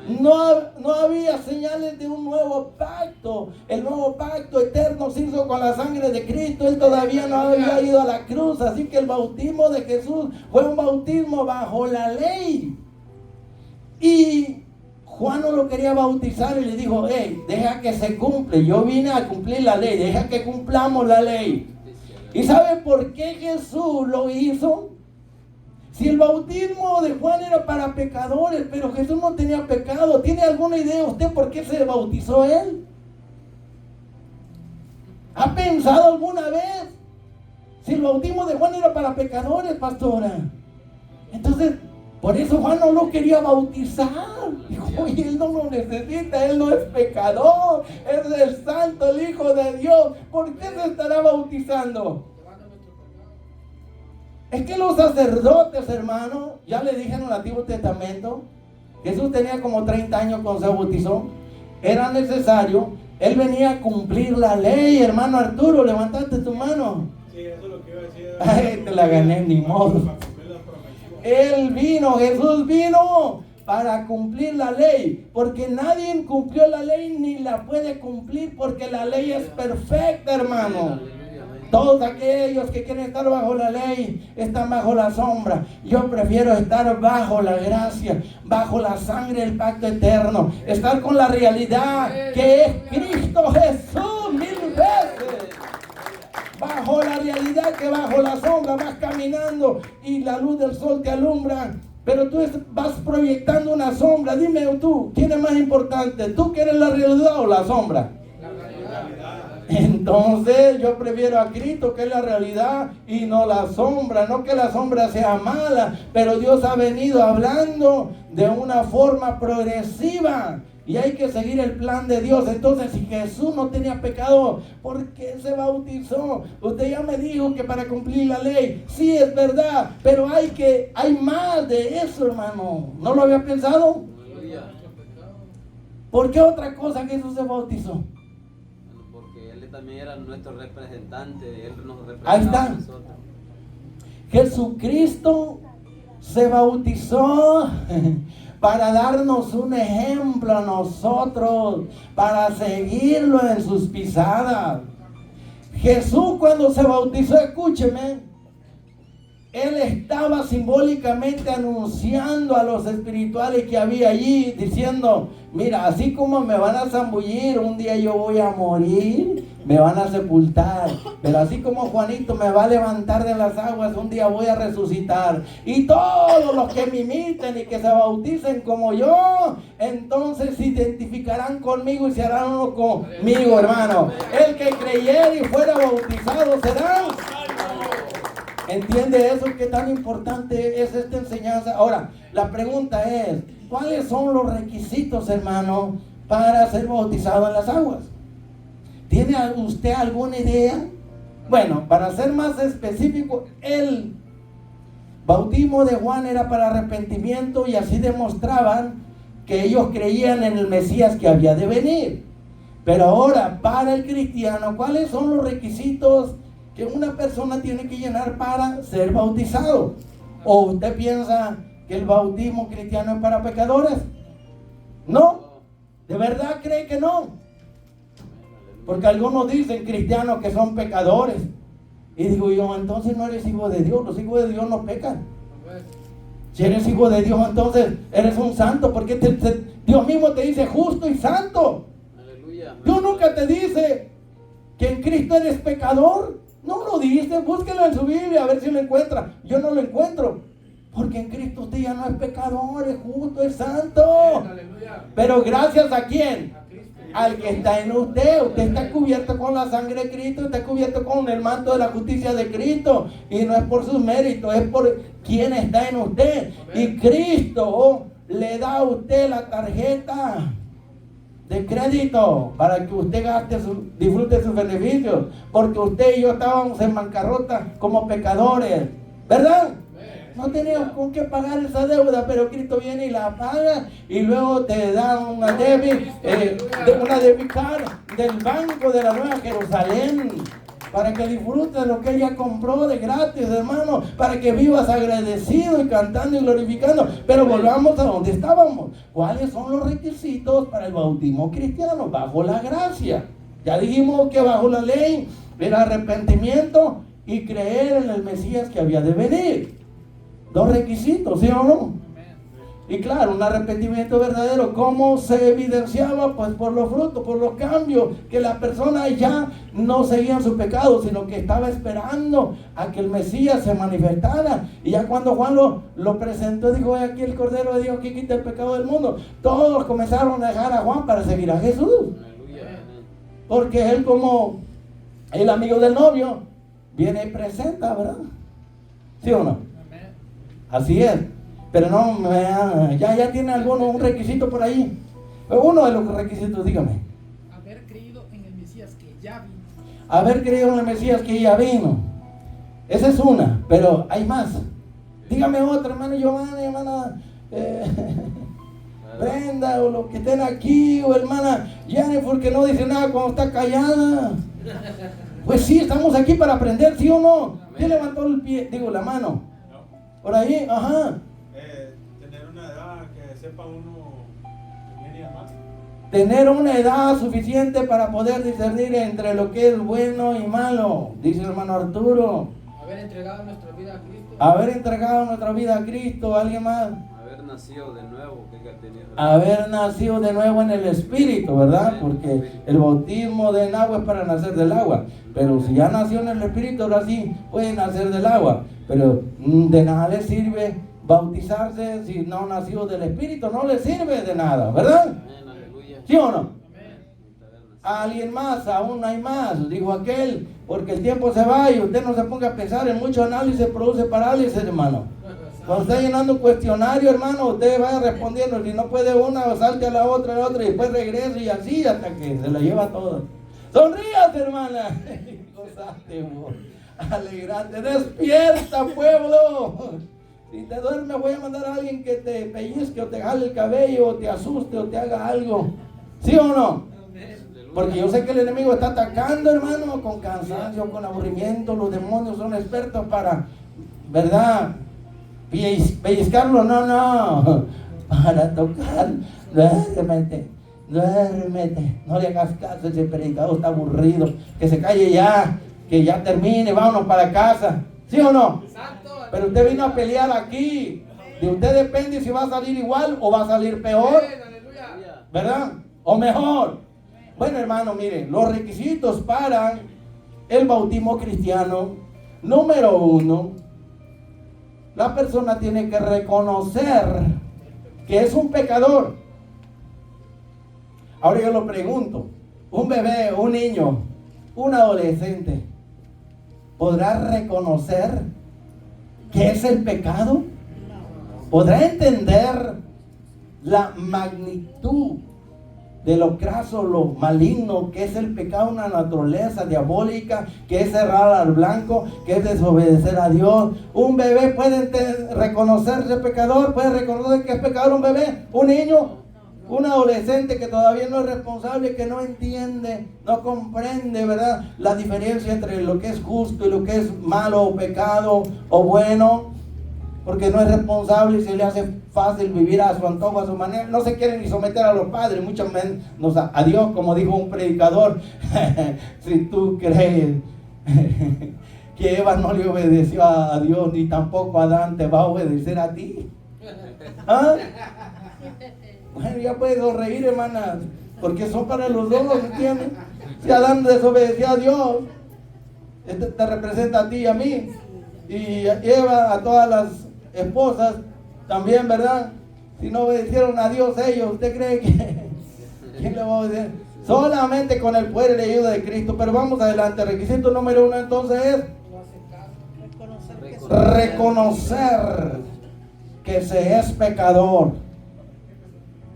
No había señales de un nuevo pacto. El nuevo pacto eterno se hizo con la sangre de Cristo. Él todavía no había ido a la cruz. Así que el bautismo de Jesús fue un bautismo bajo la ley. Y Juan no lo quería bautizar y le dijo, hey, deja que se cumple, yo vine a cumplir la ley, deja que cumplamos la ley. ¿Y sabe por qué Jesús lo hizo? Si el bautismo de Juan era para pecadores, pero Jesús no tenía pecado. ¿Tiene alguna idea usted por qué se bautizó él? ¿Ha pensado alguna vez? Si el bautismo de Juan era para pecadores, pastora. Entonces, por eso Juan no lo quería bautizar. Dijo, oye, él no lo necesita, él no es pecador, es el santo, el Hijo de Dios. ¿Por qué se estará bautizando? Es que los sacerdotes, hermano, ya le dije en el Antiguo Testamento, Jesús tenía como 30 años cuando se bautizó. Era necesario, él venía a cumplir la ley, hermano Arturo, levantaste tu mano. Sí, eso es lo que iba a decir. Ay, te la gané, ni modo. Jesús vino para cumplir la ley, porque nadie cumplió la ley ni la puede cumplir, porque la ley es perfecta, hermano. Todos aquellos que quieren estar bajo la ley están bajo la sombra. Yo prefiero estar bajo la gracia, bajo la sangre del pacto eterno, estar con la realidad que es Cristo Jesús 1000 veces. Bajo la realidad que bajo la sombra vas caminando y la luz del sol te alumbra, pero tú vas proyectando una sombra. Dime tú, ¿quién es más importante? ¿Tú que eres la realidad o la sombra? La realidad. Entonces yo prefiero a Cristo, que es la realidad, y no la sombra. No que la sombra sea mala, pero Dios ha venido hablando de una forma progresiva y hay que seguir el plan de Dios. Entonces, si Jesús no tenía pecado, ¿por qué se bautizó? Usted ya me dijo que para cumplir la ley. Sí, es verdad, pero hay más de eso, hermano. ¿No lo había pensado? ¿Por qué otra cosa Jesús se bautizó? También era nuestro representante, él nos representaba. Ahí está. A nosotros. Jesucristo se bautizó para darnos un ejemplo a nosotros, para seguirlo en sus pisadas. Jesús, cuando se bautizó, escúcheme, él estaba simbólicamente anunciando a los espirituales que había allí, diciendo, mira, así como me van a zambullir, un día yo voy a morir, me van a sepultar, pero así como Juanito me va a levantar de las aguas, un día voy a resucitar. Y todos los que me imiten y que se bauticen como yo, entonces se identificarán conmigo y se harán uno conmigo, hermano. El que creyere y fuera bautizado será. ¿Entiende eso? ¿Qué tan importante es esta enseñanza? Ahora, la pregunta es, ¿cuáles son los requisitos, hermano, para ser bautizado en las aguas? ¿Tiene usted alguna idea? Bueno, para ser más específico, el bautismo de Juan era para arrepentimiento y así demostraban que ellos creían en el Mesías que había de venir. Pero ahora, para el cristiano, ¿cuáles son los requisitos que una persona tiene que llenar para ser bautizado? ¿O usted piensa que el bautismo cristiano es para pecadores? ¿No? ¿De verdad cree que no? Porque algunos dicen cristianos que son pecadores. Y digo yo, entonces no eres hijo de Dios. Los hijos de Dios no pecan. Si eres hijo de Dios, entonces eres un santo. Porque Dios mismo te dice justo y santo. Aleluya. Dios nunca te dice que en Cristo eres pecador. No lo dice. Búsquelo en su Biblia a ver si lo encuentra. Yo no lo encuentro. Porque en Cristo usted ya no es pecador, es justo, es santo. Pero gracias a quién? Al que está en usted. Usted está cubierto con la sangre de Cristo, está cubierto con el manto de la justicia de Cristo. Y no es por sus méritos, es por quien está en usted. Y Cristo le da a usted la tarjeta de crédito para que usted disfrute sus beneficios. Porque usted y yo estábamos en bancarrota como pecadores, ¿verdad? No teníamos con qué pagar esa deuda, pero Cristo viene y la paga y luego te da una debit card del Banco de la Nueva Jerusalén para que disfrutes de lo que ella compró de gratis, hermano, para que vivas agradecido y cantando y glorificando. Pero volvamos a donde estábamos. ¿Cuáles son los requisitos para el bautismo cristiano? Bajo la gracia. Ya dijimos que bajo la ley era arrepentimiento y creer en el Mesías que había de venir. Dos requisitos, ¿sí o no? Y claro, un arrepentimiento verdadero, ¿cómo se evidenciaba? Pues por los frutos, por los cambios, que la persona ya no seguía en su pecado, sino que estaba esperando a que el Mesías se manifestara. Y ya cuando Juan lo presentó, dijo: aquí el Cordero de Dios que quita el pecado del mundo. Todos comenzaron a dejar a Juan para seguir a Jesús. Aleluya. Porque él, como el amigo del novio, viene y presenta, ¿verdad? ¿Sí o no? Amén. Así es. Pero no, ya tiene alguno un requisito por ahí. Uno de los requisitos, dígame. Haber creído en el Mesías que ya vino. Haber creído en el Mesías que ya vino. Esa es una, pero hay más. Dígame otra, hermano Giovanni, hermana Brenda, o los que estén aquí, o hermana Jennifer, que no dice nada cuando está callada. Pues sí, estamos aquí para aprender, ¿sí o no? ¿Quién levantó el pie? Digo, la mano. No. Por ahí, ajá. Tener una edad que sepa uno que viene a más. Tener una edad suficiente para poder discernir entre lo que es bueno y malo, dice el hermano Arturo. Haber entregado nuestra vida a Cristo. Haber entregado nuestra vida a Cristo. ¿Alguien más? Haber nacido de nuevo, que hay que tener. Haber nacido de nuevo en el Espíritu, ¿verdad? Porque el bautismo del agua es para nacer del agua. Pero si ya nació en el Espíritu, ahora sí puede nacer del agua. Pero de nada le sirve bautizarse si no nació del Espíritu. No le sirve de nada, ¿verdad? Amén, aleluya. ¿Sí o no? Amén. Alguien más, aún hay más, dijo aquel, porque el tiempo se va y usted no se ponga a pensar en mucho análisis, produce parálisis, hermano. Cuando está llenando un cuestionario, hermano, usted vaya respondiendo, si no puede una, salte a la otra, y después regrese y así hasta que se la lleva todo. Sonríate, hermana. Gozate, vos. Alegrate, despierta, pueblo. Si te duermes, voy a mandar a alguien que te pellizque o te jale el cabello o te asuste o te haga algo. ¿Sí o no? Porque yo sé que el enemigo está atacando, hermano, con cansancio, con aburrimiento. Los demonios son expertos para, ¿verdad?, pellizcarlo. No, para tocar. Duérmete, no le hagas caso, ese predicador está aburrido. Que se calle ya, que ya termine, vámonos para casa. ¿Sí o no? Pero usted vino a pelear aquí. De usted depende si va a salir igual o va a salir peor, ¿verdad? O mejor. Bueno, hermano, miren, los requisitos para el bautismo cristiano. Número 1, la persona tiene que reconocer que es un pecador. Ahora yo lo pregunto, un bebé, un niño, un adolescente, ¿podrá reconocer qué es el pecado? ¿Podrá entender la magnitud de lo craso, lo maligno que es el pecado, una naturaleza diabólica, que es cerrar al blanco, que es desobedecer a Dios? Un bebé puede reconocerse pecador, puede reconocer que es pecador un bebé, un niño, un adolescente que todavía no es responsable, que no entiende, no comprende, ¿verdad?, la diferencia entre lo que es justo y lo que es malo o pecado o bueno, porque no es responsable y se le hace fácil vivir a su antojo, a su manera. No se quiere ni someter a los padres, mucho menos a Dios, como dijo un predicador. Si tú crees que Eva no le obedeció a Dios, ni tampoco Adán te va a obedecer a ti. ¿Ah? Bueno, ya puedes sonreír, hermanas, porque son para los dos, ¿me entiendes? Si Adán desobedeció a Dios, este te representa a ti y a mí, y Eva a todas las esposas también, ¿verdad? Si no obedecieron a Dios ellos, ¿usted cree que quién le va a obedecer? Solamente con el poder y la ayuda de Cristo. Pero vamos adelante. Requisito número 1 entonces es reconocer que se es pecador.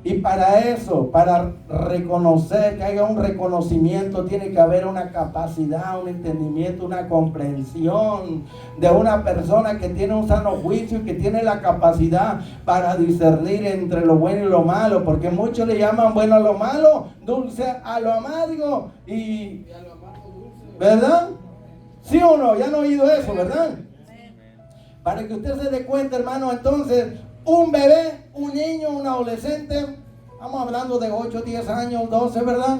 Y para eso, para reconocer, que haya un reconocimiento, tiene que haber una capacidad, un entendimiento, una comprensión de una persona que tiene un sano juicio y que tiene la capacidad para discernir entre lo bueno y lo malo, porque muchos le llaman bueno a lo malo, dulce a lo amargo y a lo amargo dulce. ¿verdad? ¿Sí o no? Ya han oído eso, ¿verdad? Para que usted se dé cuenta, hermano, entonces, un bebé, un niño, un adolescente, estamos hablando de 8, 10 años, 12, ¿verdad?,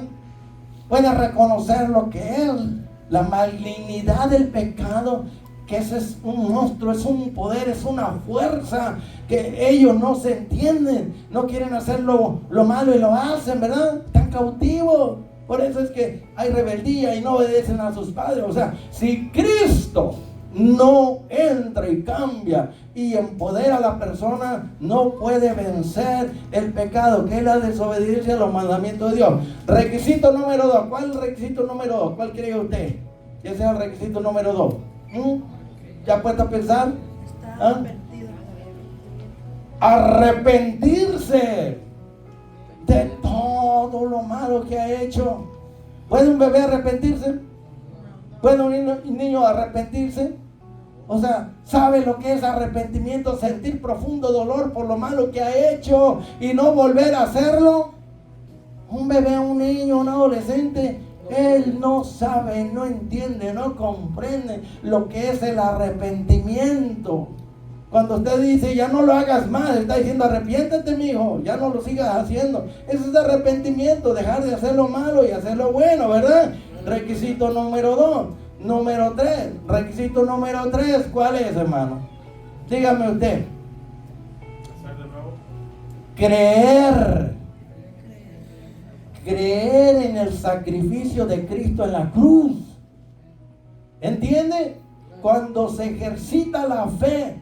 puede reconocer lo que es la malignidad del pecado, que ese es un monstruo, es un poder, es una fuerza que ellos no se entienden, no quieren hacer lo malo y lo hacen, ¿verdad? Están cautivos. Por eso es que hay rebeldía y no obedecen a sus padres. O sea, si Cristo no entra y cambia y empodera a la persona, no puede vencer el pecado, que es la desobediencia a los mandamientos de Dios. Requisito número 2. ¿Cuál es el requisito número 2? ¿Cuál cree usted? Ese es el requisito número 2. ¿Ya ha puesto a pensar? Está arrepentirse de todo lo malo que ha hecho. ¿Puede un bebé arrepentirse? ¿Puede un niño arrepentirse? O sea, ¿sabe lo que es arrepentimiento? Sentir profundo dolor por lo malo que ha hecho y no volver a hacerlo. Un bebé, un niño, un adolescente, él no sabe, no entiende, no comprende lo que es el arrepentimiento. Cuando usted dice, ya no lo hagas más, está diciendo, arrepiéntete, mijo, ya no lo sigas haciendo. Eso es arrepentimiento, dejar de hacer lo malo y hacer lo bueno, ¿verdad? Requisito número 2. Número 3. Requisito número 3, ¿cuál es, hermano? Dígame usted. Hacer de nuevo. Creer en el sacrificio de Cristo en la cruz. ¿Entiende? Cuando se ejercita la fe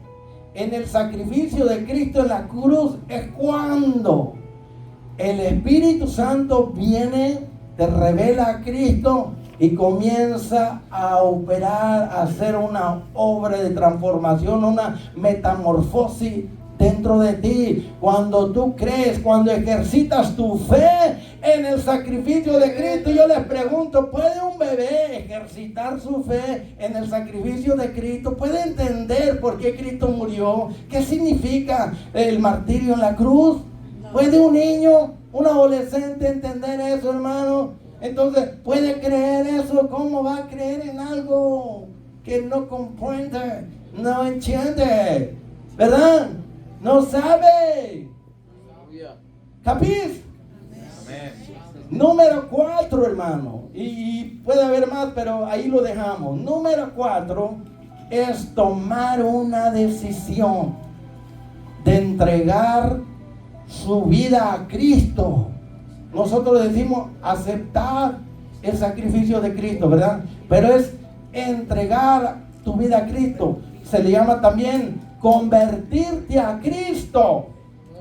en el sacrificio de Cristo en la cruz, es cuando el Espíritu Santo viene, te revela a Cristo y comienza a operar, a hacer una obra de transformación, una metamorfosis dentro de ti. Cuando tú crees, cuando ejercitas tu fe en el sacrificio de Cristo. Yo les pregunto, ¿puede un bebé ejercitar su fe en el sacrificio de Cristo? ¿Puede entender por qué Cristo murió? ¿Qué significa el martirio en la cruz? ¿Puede un niño, un adolescente entender eso, hermano? Entonces, ¿puede creer eso? ¿Cómo va a creer en algo que no comprende, no entiende? ¿Verdad? No sabe. ¿Capís? Número 4, hermano. Y puede haber más, pero ahí lo dejamos. Número 4 es tomar una decisión de entregar su vida a Cristo. Nosotros decimos aceptar el sacrificio de Cristo, ¿verdad? Pero es entregar tu vida a Cristo. Se le llama también convertirte a Cristo.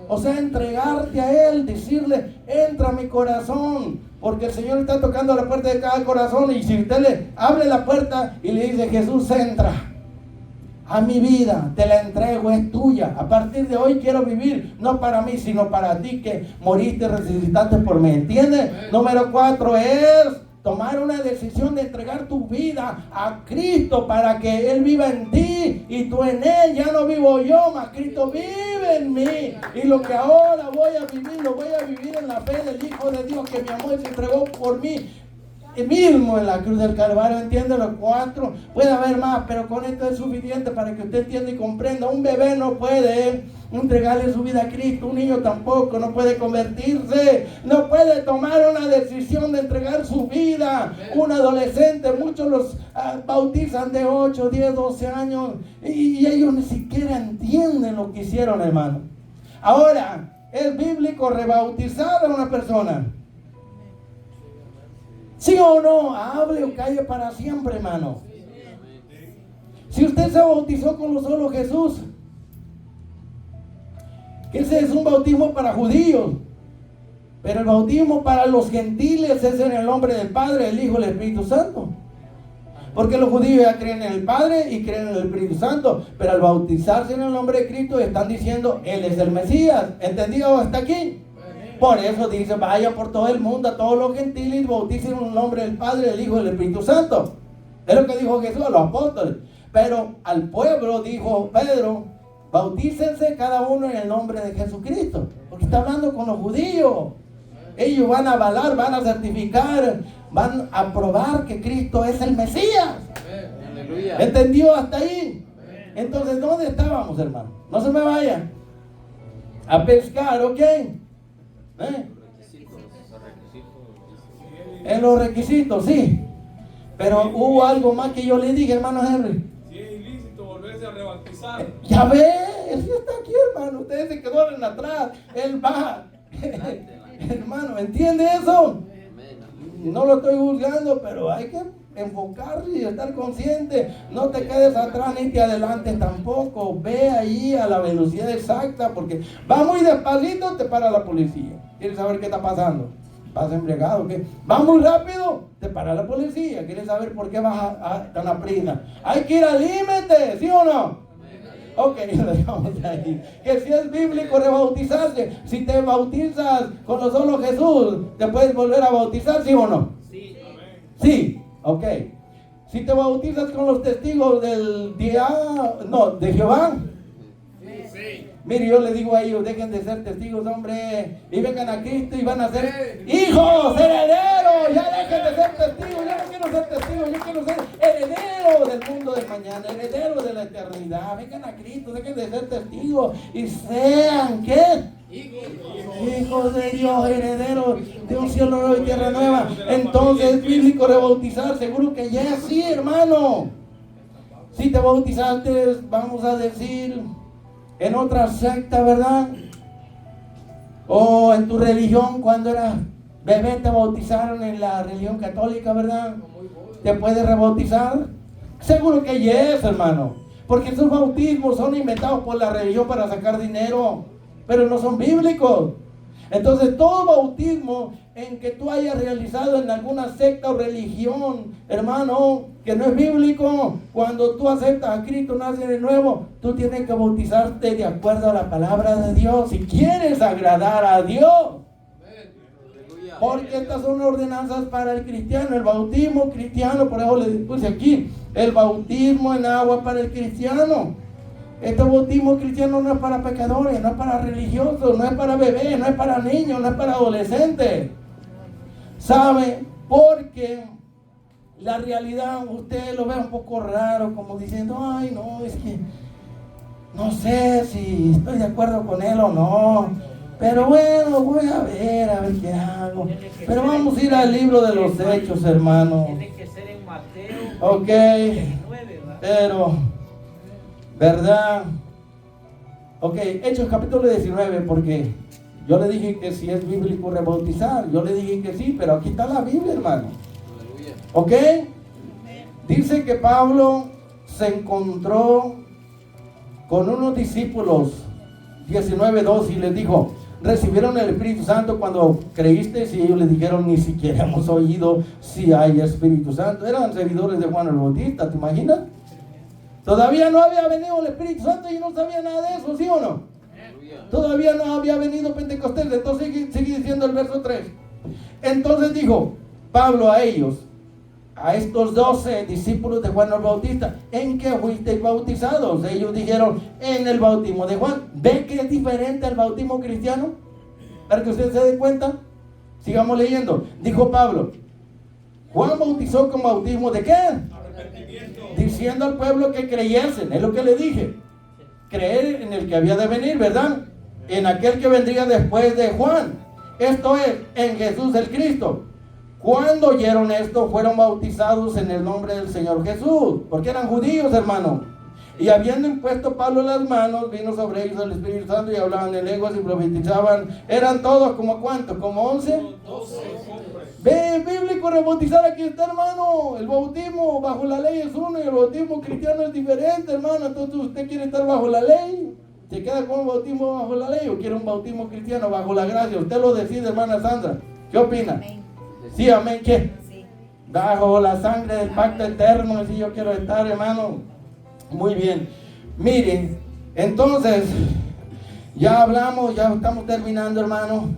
O sea, entregarte a Él, decirle, entra a mi corazón, porque el Señor está tocando la puerta de cada corazón. Y si usted le abre la puerta y le dice, Jesús, entra a mi vida, te la entrego, es tuya. A partir de hoy quiero vivir, no para mí, sino para ti, que moriste y resucitaste por mí. ¿Entiendes? Número 4 es tomar una decisión de entregar tu vida a Cristo para que Él viva en ti y tú en Él. Ya no vivo yo, mas Cristo vive en mí. Y lo que ahora voy a vivir, lo voy a vivir en la fe del Hijo de Dios que me amó y se entregó por mí mismo en la cruz del Calvario. ¿Entiende? Los 4, puede haber más, pero con esto es suficiente para que usted entienda y comprenda. Un bebé no puede entregarle su vida a Cristo, un niño tampoco, no puede convertirse, no puede tomar una decisión de entregar su vida. Un adolescente, muchos los bautizan de 8, 10, 12 años y ellos ni siquiera entienden lo que hicieron, hermano. Ahora, ¿es bíblico rebautizar a una persona? ¿Sí o no? Hable o calle para siempre, hermano. Si usted se bautizó con lo solo Jesús, que ese es un bautismo para judíos, pero el bautismo para los gentiles es en el nombre del Padre, del Hijo y del Espíritu Santo. Porque los judíos ya creen en el Padre y creen en el Espíritu Santo, pero al bautizarse en el nombre de Cristo están diciendo, Él es el Mesías. ¿Entendido hasta aquí? Por eso dice, vayan por todo el mundo a todos los gentiles y bauticen en el nombre del Padre, del Hijo y del Espíritu Santo. Es lo que dijo Jesús a los apóstoles. Pero al pueblo dijo Pedro, bautícense cada uno en el nombre de Jesucristo. Porque está hablando con los judíos. Ellos van a avalar, van a certificar, van a probar que Cristo es el Mesías. Aleluya. ¿Entendió hasta ahí? Entonces, ¿dónde estábamos, hermano? No se me vayan a pescar, ¿ok? En los requisitos, sí. Pero hubo algo más que yo le dije, hermano Henry. Sí, dice Ya ve, Él sí está aquí, hermano. Ustedes se quedaron atrás, Él va. Hermano, ¿entiende eso? No lo estoy juzgando, pero hay que enfocarse y estar consciente. No te quedes atrás ni te adelantes tampoco. Ve ahí a la velocidad exacta, porque va muy despacito, te para la policía. ¿Quieres saber qué está pasando? ¿Vas embriagado? ¿Qué? Va muy rápido, te para la policía. ¿Quieres saber por qué vas tan a prisa? Hay que ir al límite, ¿sí o no? Ok, lo dejamos ahí. Que si es bíblico rebautizarse. Si te bautizas con lo solo Jesús, ¿te puedes volver a bautizar, sí o no? Sí. Sí, ok. Si te bautizas con los testigos del día, no, de Jehová. Sí. Mire, yo le digo a ellos, dejen de ser testigos, hombre, y vengan a Cristo y van a ser hijos, herederos. Ya dejen de ser testigos. Yo no quiero ser testigo, yo quiero ser heredero del mundo de mañana, heredero de la eternidad. Vengan a Cristo, dejen de ser testigos y sean, ¿qué? Hijos de Dios, herederos de un cielo nuevo y tierra nueva. Entonces es bíblico rebautizar, seguro que ya sí, hermano. Si te bautizaste, vamos a decir, en otra secta, ¿verdad? O en tu religión, cuando eras bebé te bautizaron en la religión católica, ¿verdad? ¿Te puedes rebautizar? Seguro que yes, hermano. Porque esos bautismos son inventados por la religión para sacar dinero, pero no son bíblicos. Entonces todo bautismo en que tú hayas realizado en alguna secta o religión, hermano, que no es bíblico, cuando tú aceptas a Cristo, naces de nuevo, tú tienes que bautizarte de acuerdo a la palabra de Dios, si quieres agradar a Dios. Porque estas son ordenanzas para el cristiano, el bautismo cristiano, por eso le puse aquí, el bautismo en agua para el cristiano. Este bautismo cristiano no es para pecadores, no es para religiosos, no es para bebés, no es para niños, no es para adolescentes. ¿Sabe? Porque la realidad usted lo ve un poco raro, como diciendo, ay no, es que no sé si estoy de acuerdo con él o no. Pero bueno, voy a ver qué hago. Pero vamos a ir al libro de los Hechos, hermano. Tiene que ser en Mateo. Ok, 9, ¿verdad? pero, ¿verdad? Ok, Hechos capítulo 19, porque yo le dije que si es bíblico rebautizar. Yo le dije que sí, pero aquí está la Biblia, hermano. Ok, dice que Pablo se encontró con unos discípulos, 19:2, y les dijo, recibieron el Espíritu Santo cuando creísteis, y ellos le dijeron, ni siquiera hemos oído si hay Espíritu Santo. Eran seguidores de Juan el Bautista, ¿te imaginas? Todavía no había venido el Espíritu Santo y no sabía nada de eso, ¿sí o no? Todavía no había venido Pentecostés. Entonces sigue diciendo el verso 3. Entonces dijo Pablo a ellos, a estos 12 discípulos de Juan el Bautista, ¿en qué fuisteis bautizados? Ellos dijeron, en el bautismo de Juan. ¿Ve que es diferente al bautismo cristiano? Para que ustedes se den cuenta. Sigamos leyendo. Dijo Pablo, Juan bautizó con bautismo ¿de qué? Diciendo al pueblo que creyesen. Es lo que le dije. Creer en el que había de venir, ¿verdad? En aquel que vendría después de Juan. Esto es, en Jesús el Cristo. Cuando oyeron esto, fueron bautizados en el nombre del Señor Jesús, porque eran judíos, hermano. Y habiendo impuesto Pablo las manos, vino sobre ellos el Espíritu Santo y hablaban en lenguas y profetizaban. Eran todos como ¿cuántos? ¿Como 11? 12. Ve, bíblico rebautizar, aquí está, hermano. El bautismo bajo la ley es uno y el bautismo cristiano es diferente, hermano. Entonces usted quiere estar bajo la ley, ¿se queda con un bautismo bajo la ley o quiere un bautismo cristiano bajo la gracia? Usted lo decide, hermana Sandra. ¿Qué opina? Amén. Sí, amén, ¿qué? Sí. Bajo la sangre del pacto eterno, si yo quiero estar, hermano. Muy bien. Miren, entonces, ya hablamos, ya estamos terminando, hermano.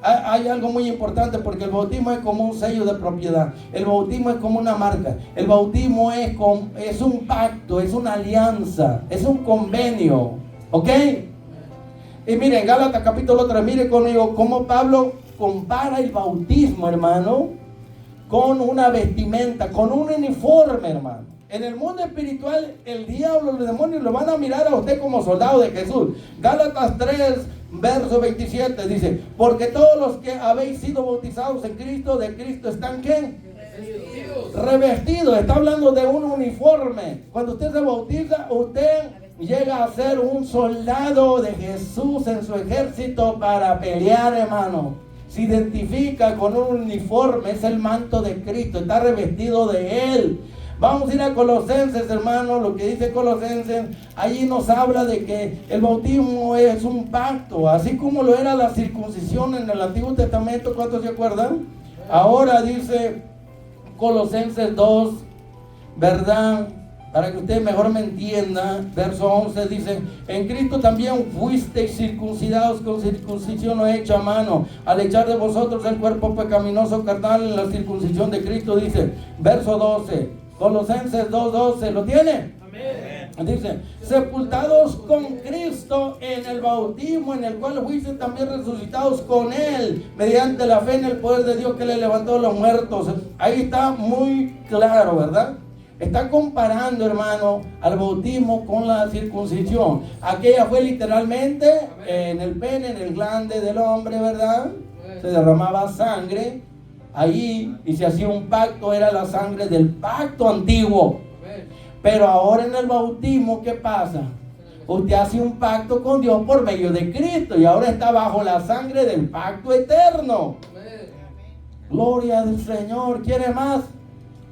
Hay algo muy importante, porque el bautismo es como un sello de propiedad. El bautismo es como una marca. El bautismo es un pacto, es una alianza, es un convenio. ¿Ok? Y miren, Gálatas capítulo 3, mire conmigo cómo Pablo compara el bautismo, hermano, con una vestimenta, con un uniforme, hermano. En el mundo espiritual, el diablo, los demonios lo van a mirar a usted como soldado de Jesús. Gálatas 3, verso 27 dice, porque todos los que habéis sido bautizados en Cristo, de Cristo están ¿qué? Revestidos. Está hablando de un uniforme. Cuando usted se bautiza, usted llega a ser un soldado de Jesús en su ejército para pelear, hermano. Se identifica con un uniforme, es el manto de Cristo, está revestido de Él. Vamos a ir a Colosenses, hermano, lo que dice Colosenses, allí nos habla de que el bautismo es un pacto, así como lo era la circuncisión en el Antiguo Testamento. ¿Cuántos se acuerdan? Ahora dice Colosenses 2, ¿verdad? Para que usted mejor me entienda, verso 11 dice: en Cristo también fuisteis circuncidados con circuncisión no hecha a mano, al echar de vosotros el cuerpo pecaminoso carnal en la circuncisión de Cristo. Dice, verso 12, Colosenses 2:12, ¿lo tiene? Amén. Dice, sepultados con Cristo en el bautismo, en el cual fuiste también resucitados con Él, mediante la fe en el poder de Dios que le levantó de los muertos. Ahí está muy claro, ¿verdad? Está comparando, hermano, al bautismo con la circuncisión. Aquella fue literalmente en el pene, en el glande del hombre, ¿verdad? Se derramaba sangre allí y se hacía un pacto, era la sangre del pacto antiguo. Pero ahora en el bautismo, ¿qué pasa? Usted hace un pacto con Dios por medio de Cristo y ahora está bajo la sangre del pacto eterno. Gloria al Señor. ¿Quiere más?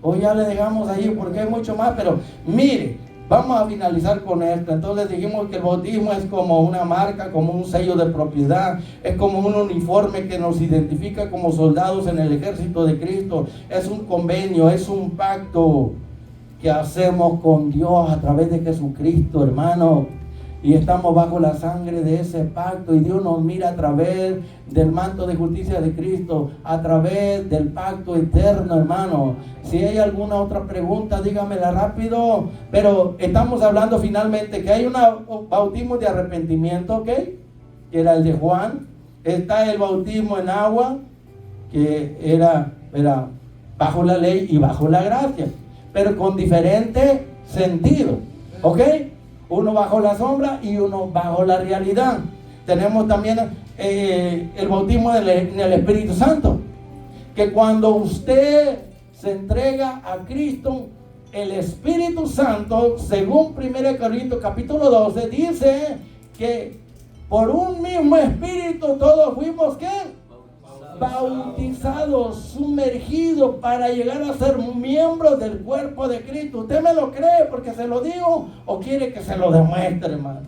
O ya le dejamos ahí porque hay mucho más, pero mire, vamos a finalizar con esto. Entonces dijimos que el bautismo es como una marca, como un sello de propiedad, es como un uniforme que nos identifica como soldados en el ejército de Cristo, es un convenio, es un pacto que hacemos con Dios a través de Jesucristo, hermano. Y estamos bajo la sangre de ese pacto y Dios nos mira a través del manto de justicia de Cristo, a través del pacto eterno, hermano. Si hay alguna otra pregunta, dígamela rápido. Pero estamos hablando finalmente que hay un bautismo de arrepentimiento, ¿ok? Que era el de Juan. Está el bautismo en agua, que era bajo la ley y bajo la gracia, pero con diferente sentido, ¿ok? Uno bajo la sombra y uno bajo la realidad. Tenemos también el bautismo en el Espíritu Santo, que cuando usted se entrega a Cristo, el Espíritu Santo, según 1 Corintios capítulo 12, dice que por un mismo Espíritu todos fuimos, ¿qué? Bautizados, sumergidos para llegar a ser miembros del cuerpo de Cristo. ¿Usted me lo cree porque se lo digo o quiere que se lo demuestre, hermano?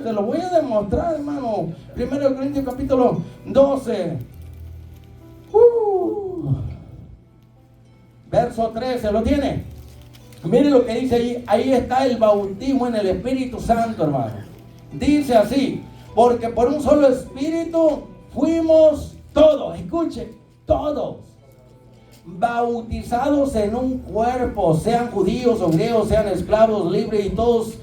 Se lo voy a demostrar, hermano. 1 Corintios capítulo 12 verso 13, ¿lo tiene? Mire lo que dice ahí. Ahí está el bautismo en el Espíritu Santo, hermano. Dice así: porque por un solo Espíritu fuimos todos, escuche, todos bautizados en un cuerpo, sean judíos o griegos, sean esclavos, libres, y todos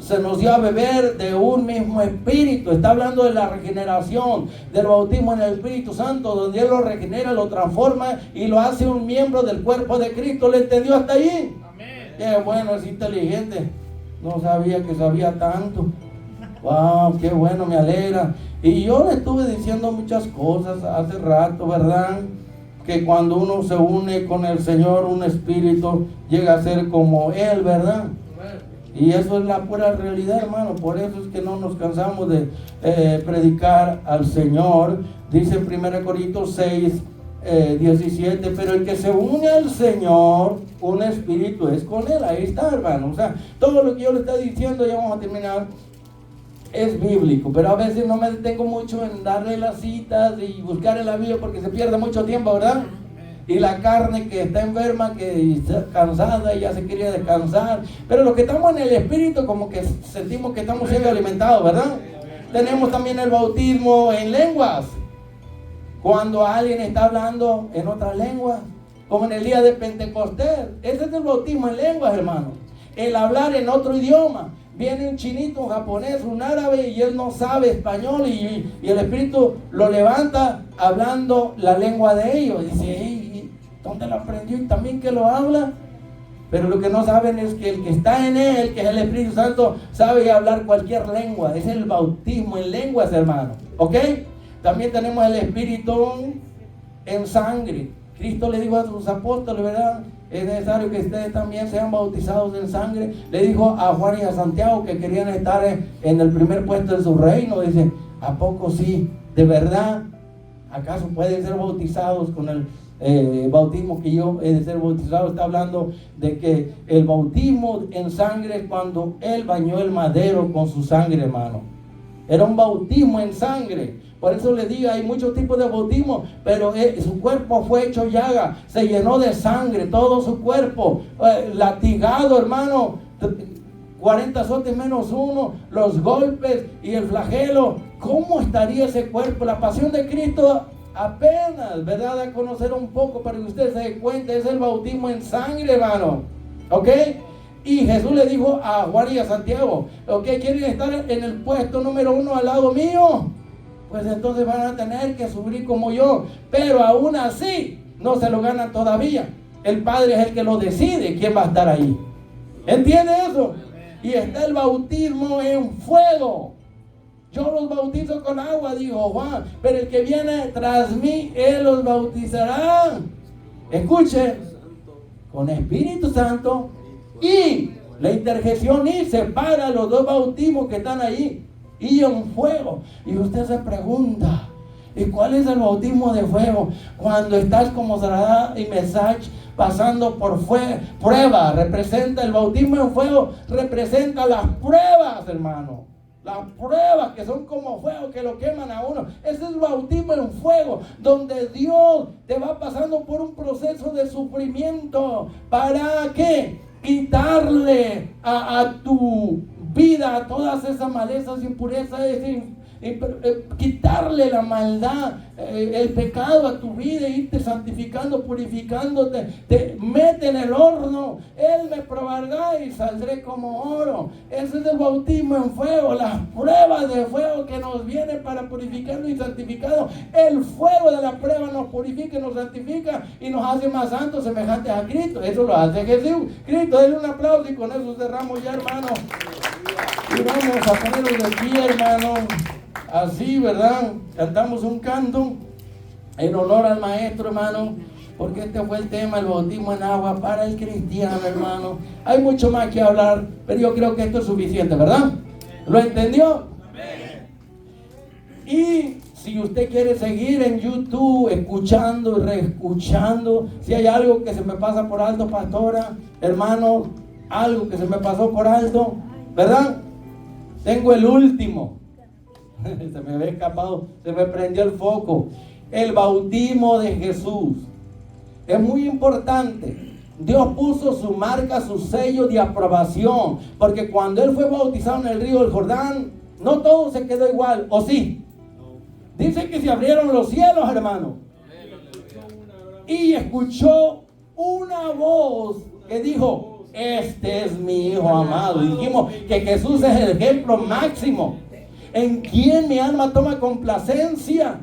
se nos dio a beber de un mismo espíritu. Está hablando de la regeneración, del bautismo en el Espíritu Santo, donde Él lo regenera, lo transforma y lo hace un miembro del cuerpo de Cristo. ¿Le entendió hasta allí? Amén. Qué bueno, es inteligente. No sabía que sabía tanto. Wow, qué bueno, me alegra. Y yo le estuve diciendo muchas cosas hace rato, ¿verdad? Que cuando uno se une con el Señor, un espíritu llega a ser como Él, ¿verdad? Y eso es la pura realidad, hermano. Por eso es que no nos cansamos de predicar al Señor. Dice en 1 Corintios 6, 17, pero el que se une al Señor, un espíritu es con Él. Ahí está, hermano. O sea, todo lo que yo le estoy diciendo, ya vamos a terminar, es bíblico, pero a veces no me detengo mucho en darle las citas y buscar en la Biblia porque se pierde mucho tiempo, ¿verdad? Y la carne que está enferma, que está cansada y ya se quiere descansar, pero los que estamos en el Espíritu como que sentimos que estamos siendo alimentados, ¿verdad? Tenemos también el bautismo en lenguas, cuando alguien está hablando en otras lenguas, como en el día de Pentecostés. Ese es el bautismo en lenguas, hermano, el hablar en otro idioma. Viene un chinito, un japonés, un árabe y él no sabe español y el Espíritu lo levanta hablando la lengua de ellos. Dice, hey, ¿dónde lo aprendió? Y también que lo habla. Pero lo que no saben es que el que está en él, que es el Espíritu Santo, sabe hablar cualquier lengua. Es el bautismo en lenguas, hermano. ¿Ok? También tenemos el Espíritu en sangre. Cristo le dijo a sus apóstoles, ¿verdad? es necesario que ustedes también sean bautizados en sangre. Le dijo a Juan y a Santiago que querían estar en el primer puesto de su reino. Dice, ¿a poco sí? ¿De verdad? ¿Acaso pueden ser bautizados con el bautismo que yo he de ser bautizado? Está hablando de que el bautismo en sangre es cuando Él bañó el madero con su sangre, hermano. Era un bautismo en sangre. Por eso les digo, hay muchos tipos de bautismo, pero su cuerpo fue hecho llaga, se llenó de sangre, todo su cuerpo, latigado, hermano, 40 azotes menos uno, los golpes y el flagelo. ¿Cómo estaría ese cuerpo? La pasión de Cristo apenas, ¿verdad? A conocer un poco para que usted se dé cuenta, es el bautismo en sangre, hermano. ¿Ok? Y Jesús le dijo a Juan y a Santiago, ¿ok? ¿Quieren estar en el puesto número 1 al lado mío? Pues entonces van a tener que subir como yo. Pero aún así, no se lo ganan todavía. El Padre es el que lo decide quién va a estar ahí. ¿Entiende eso? Y está el bautismo en fuego. Yo los bautizo con agua, dijo Juan, pero el que viene tras mí, Él los bautizará. Escuchen, con Espíritu Santo y la interjección y separa los dos bautismos que están ahí y en fuego. Y usted se pregunta, ¿y cuál es el bautismo de fuego? Cuando estás como Sadrach y Mesach pasando por prueba. Representa el bautismo en fuego, representa las pruebas, hermano. Las pruebas que son como fuego que lo queman a uno. Ese es el bautismo en fuego, donde Dios te va pasando por un proceso de sufrimiento. ¿Para qué? Quitarle a tu vida todas esas malezas, impurezas, quitarle la maldad, el pecado a tu vida, irte santificando, purificándote. Te mete en el horno, Él me probará y saldré como oro. Ese es el bautismo en fuego, las pruebas de fuego que nos vienen para purificarnos y santificarnos. El fuego de la prueba nos purifica, nos santifica y nos hace más santos, semejantes a Cristo. Eso lo hace Jesús. Cristo, denle un aplauso y con eso cerramos ya, hermano. Y vamos a ponernos de pie, hermano. Así, ¿verdad? Cantamos un canto en honor al maestro, hermano, porque este fue el tema, el bautismo en agua para el cristiano, hermano. Hay mucho más que hablar, pero yo creo que esto es suficiente, ¿verdad? ¿Lo entendió? Y si usted quiere seguir en YouTube, escuchando y reescuchando, si hay algo que se me pasa por alto, pastora, hermano, algo que se me pasó por alto, ¿verdad? Tengo el último. Se me había escapado, se me prendió el foco. El bautismo de Jesús es muy importante. Dios puso su marca, su sello de aprobación, porque cuando Él fue bautizado en el río del Jordán, no todo se quedó igual, ¿o sí? Dice que se abrieron los cielos, hermano, y escuchó una voz que dijo: este es mi Hijo amado. Dijimos que Jesús es el ejemplo máximo en quien mi alma toma complacencia.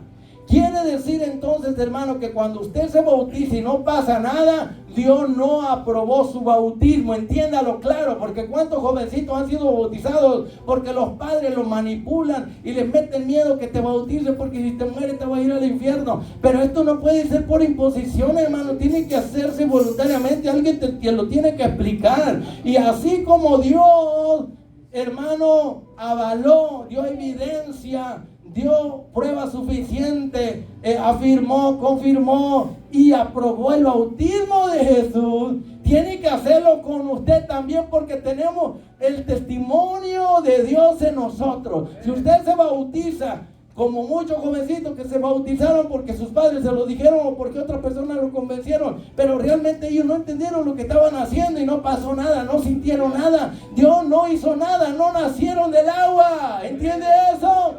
Quiere decir entonces, hermano, que cuando usted se bautiza y no pasa nada, Dios no aprobó su bautismo. Entiéndalo claro, porque cuántos jovencitos han sido bautizados porque los padres los manipulan y les meten miedo que te bautices, porque si te mueres te vas a ir al infierno. Pero esto no puede ser por imposición, hermano. Tiene que hacerse voluntariamente. Alguien te lo tiene que explicar. Y así como Dios, hermano, avaló, dio evidencia, dio prueba suficiente, afirmó, confirmó y aprobó el bautismo de Jesús, tiene que hacerlo con usted también, porque tenemos el testimonio de Dios en nosotros. Si usted se bautiza, como muchos jovencitos que se bautizaron porque sus padres se lo dijeron o porque otras personas lo convencieron, pero realmente ellos no entendieron lo que estaban haciendo y no pasó nada, no sintieron nada, Dios no hizo nada, no nacieron del agua. ¿Entiende eso?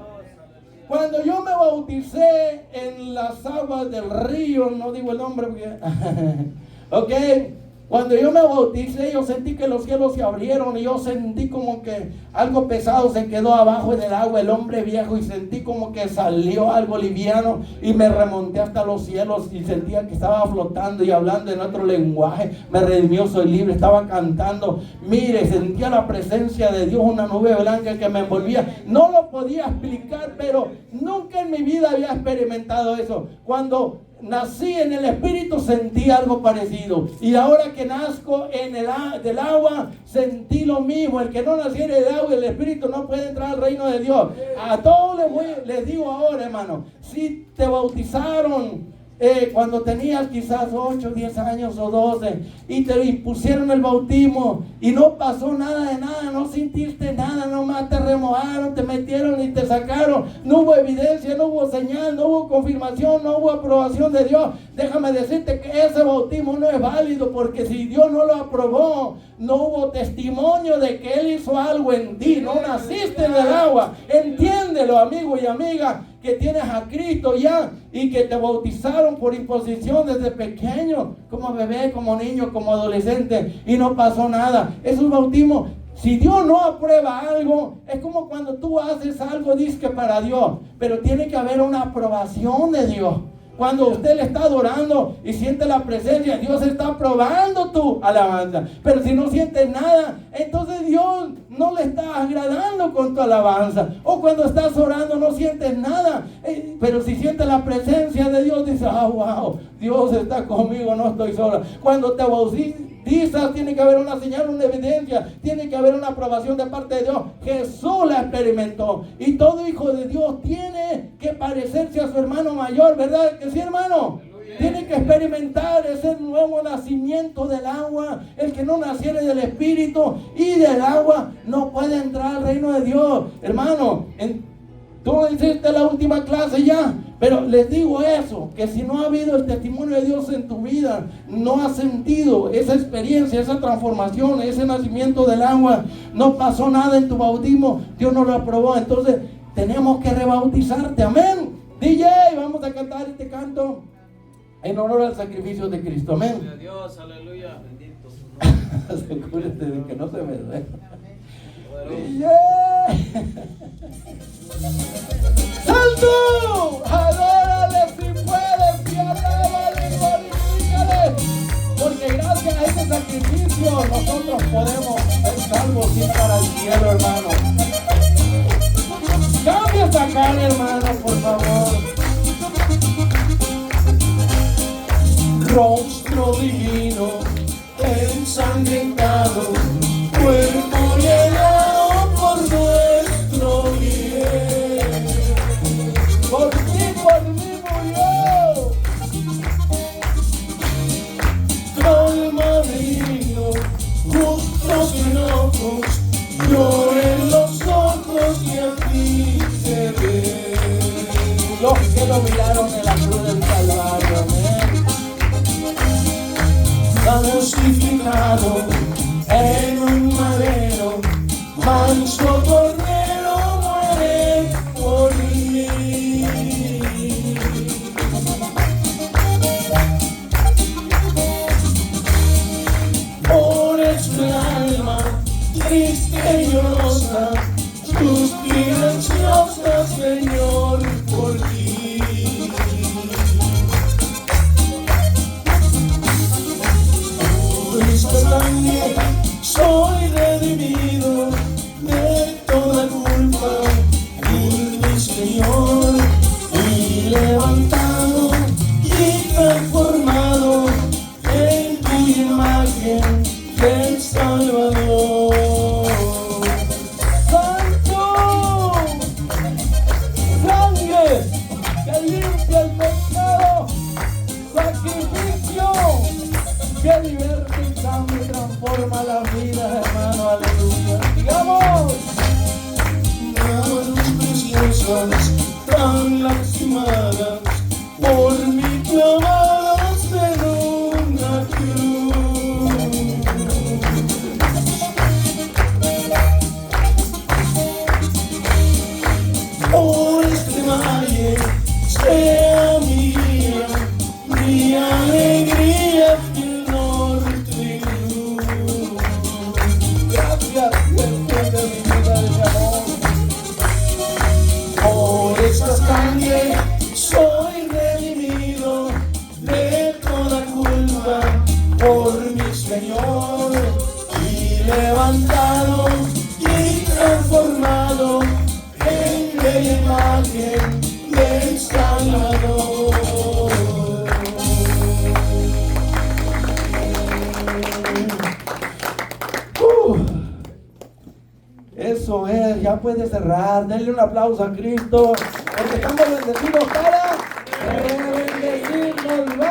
Cuando yo me bauticé en las aguas del río, no digo el nombre porque ok, cuando yo me bauticé, yo sentí que los cielos se abrieron y yo sentí como que algo pesado se quedó abajo en el agua, el hombre viejo, y sentí como que salió algo liviano y me remonté hasta los cielos y sentía que estaba flotando y hablando en otro lenguaje. Me redimió, soy libre, estaba cantando. Mire, sentía la presencia de Dios, una nube blanca que me envolvía. No lo podía explicar, pero nunca en mi vida había experimentado eso. Cuando nací en el Espíritu, sentí algo parecido. Y ahora que nazco del agua, sentí lo mismo. El que no naciera del agua y del Espíritu no puede entrar al reino de Dios. A todos les digo ahora, hermano, si te bautizaron cuando tenías quizás 8, 10 años o 12 y te impusieron el bautismo y no pasó nada de nada, no sintiste nada, nomás te remojaron, te metieron y te sacaron, no hubo evidencia, no hubo señal, no hubo confirmación, no hubo aprobación de Dios, déjame decirte que ese bautismo no es válido, porque si Dios no lo aprobó, no hubo testimonio de que Él hizo algo en ti, no naciste del agua. Entiéndelo, amigo y amiga, que tienes a Cristo ya y que te bautizaron por imposición desde pequeño, como bebé, como niño, como adolescente, y no pasó nada. Esos bautismos, si Dios no aprueba algo, es como cuando tú haces algo, dices que para Dios, pero tiene que haber una aprobación de Dios. Cuando usted le está adorando y siente la presencia, Dios está aprobando tu alabanza. Pero si no sientes nada, entonces Dios no le está agradando con tu alabanza. O cuando estás orando no sientes nada, pero si sientes la presencia de Dios, dices, wow, Dios está conmigo, no estoy sola. Cuando te bautizas, tiene que haber una señal, una evidencia, tiene que haber una aprobación de parte de Dios. Jesús la experimentó, y todo hijo de Dios tiene que parecerse a su hermano mayor, ¿verdad que sí, hermano? Tiene que experimentar ese nuevo nacimiento del agua. El que no naciere del Espíritu y del agua no puede entrar al reino de Dios. Hermano, tú hiciste la última clase ya, pero les digo eso, que si no ha habido el testimonio de Dios en tu vida, no has sentido esa experiencia, esa transformación, ese nacimiento del agua, no pasó nada en tu bautismo, Dios no lo aprobó. Entonces tenemos que rebautizarte, amén. DJ, vamos a cantar este canto en honor al sacrificio de Cristo, amén. Gloria a Dios, aleluya, bendito su nombre. Asegúrate de que no se me duele. DJ. ¡Santo! Adórale si puedes, y alábale y glorifícale, porque gracias a ese sacrificio nosotros podemos ser salvos y ir para el cielo, hermano. Cambia esta cara, hermano, por favor. Rostro divino, ensangrentado, cuerpo llenado por nuestro bien. Por mí murió. Colmadrino, justos y locos, lloren los ojos y aquí se ve. Los que lo miraron en la cruz del Calvario, amén. Crucificado en un madero, manso cordero muere por mí. Por eso el alma triste y llorosa suspira ansiosa, Señor, por ti. Sangre, soy redimido de toda culpa, y mi Señor, y levantado y transformado en tu imagen del Salvador. Santo, sangre que limpia el pecado, sacrificio que liberta y cambia y transforma la vida, hermano, aleluya. Digamos, manos preciosas, tan lastimadas, por mí clavadas en una cruz. Por este valle sea mía, mi alegría. Sangre, soy redimido de toda culpa por mi Señor, y levantado y transformado en la imagen del Salvador. Eso es, ya puede cerrar. Denle un aplauso a Cristo, porque estamos bendecidos para bendecirnos.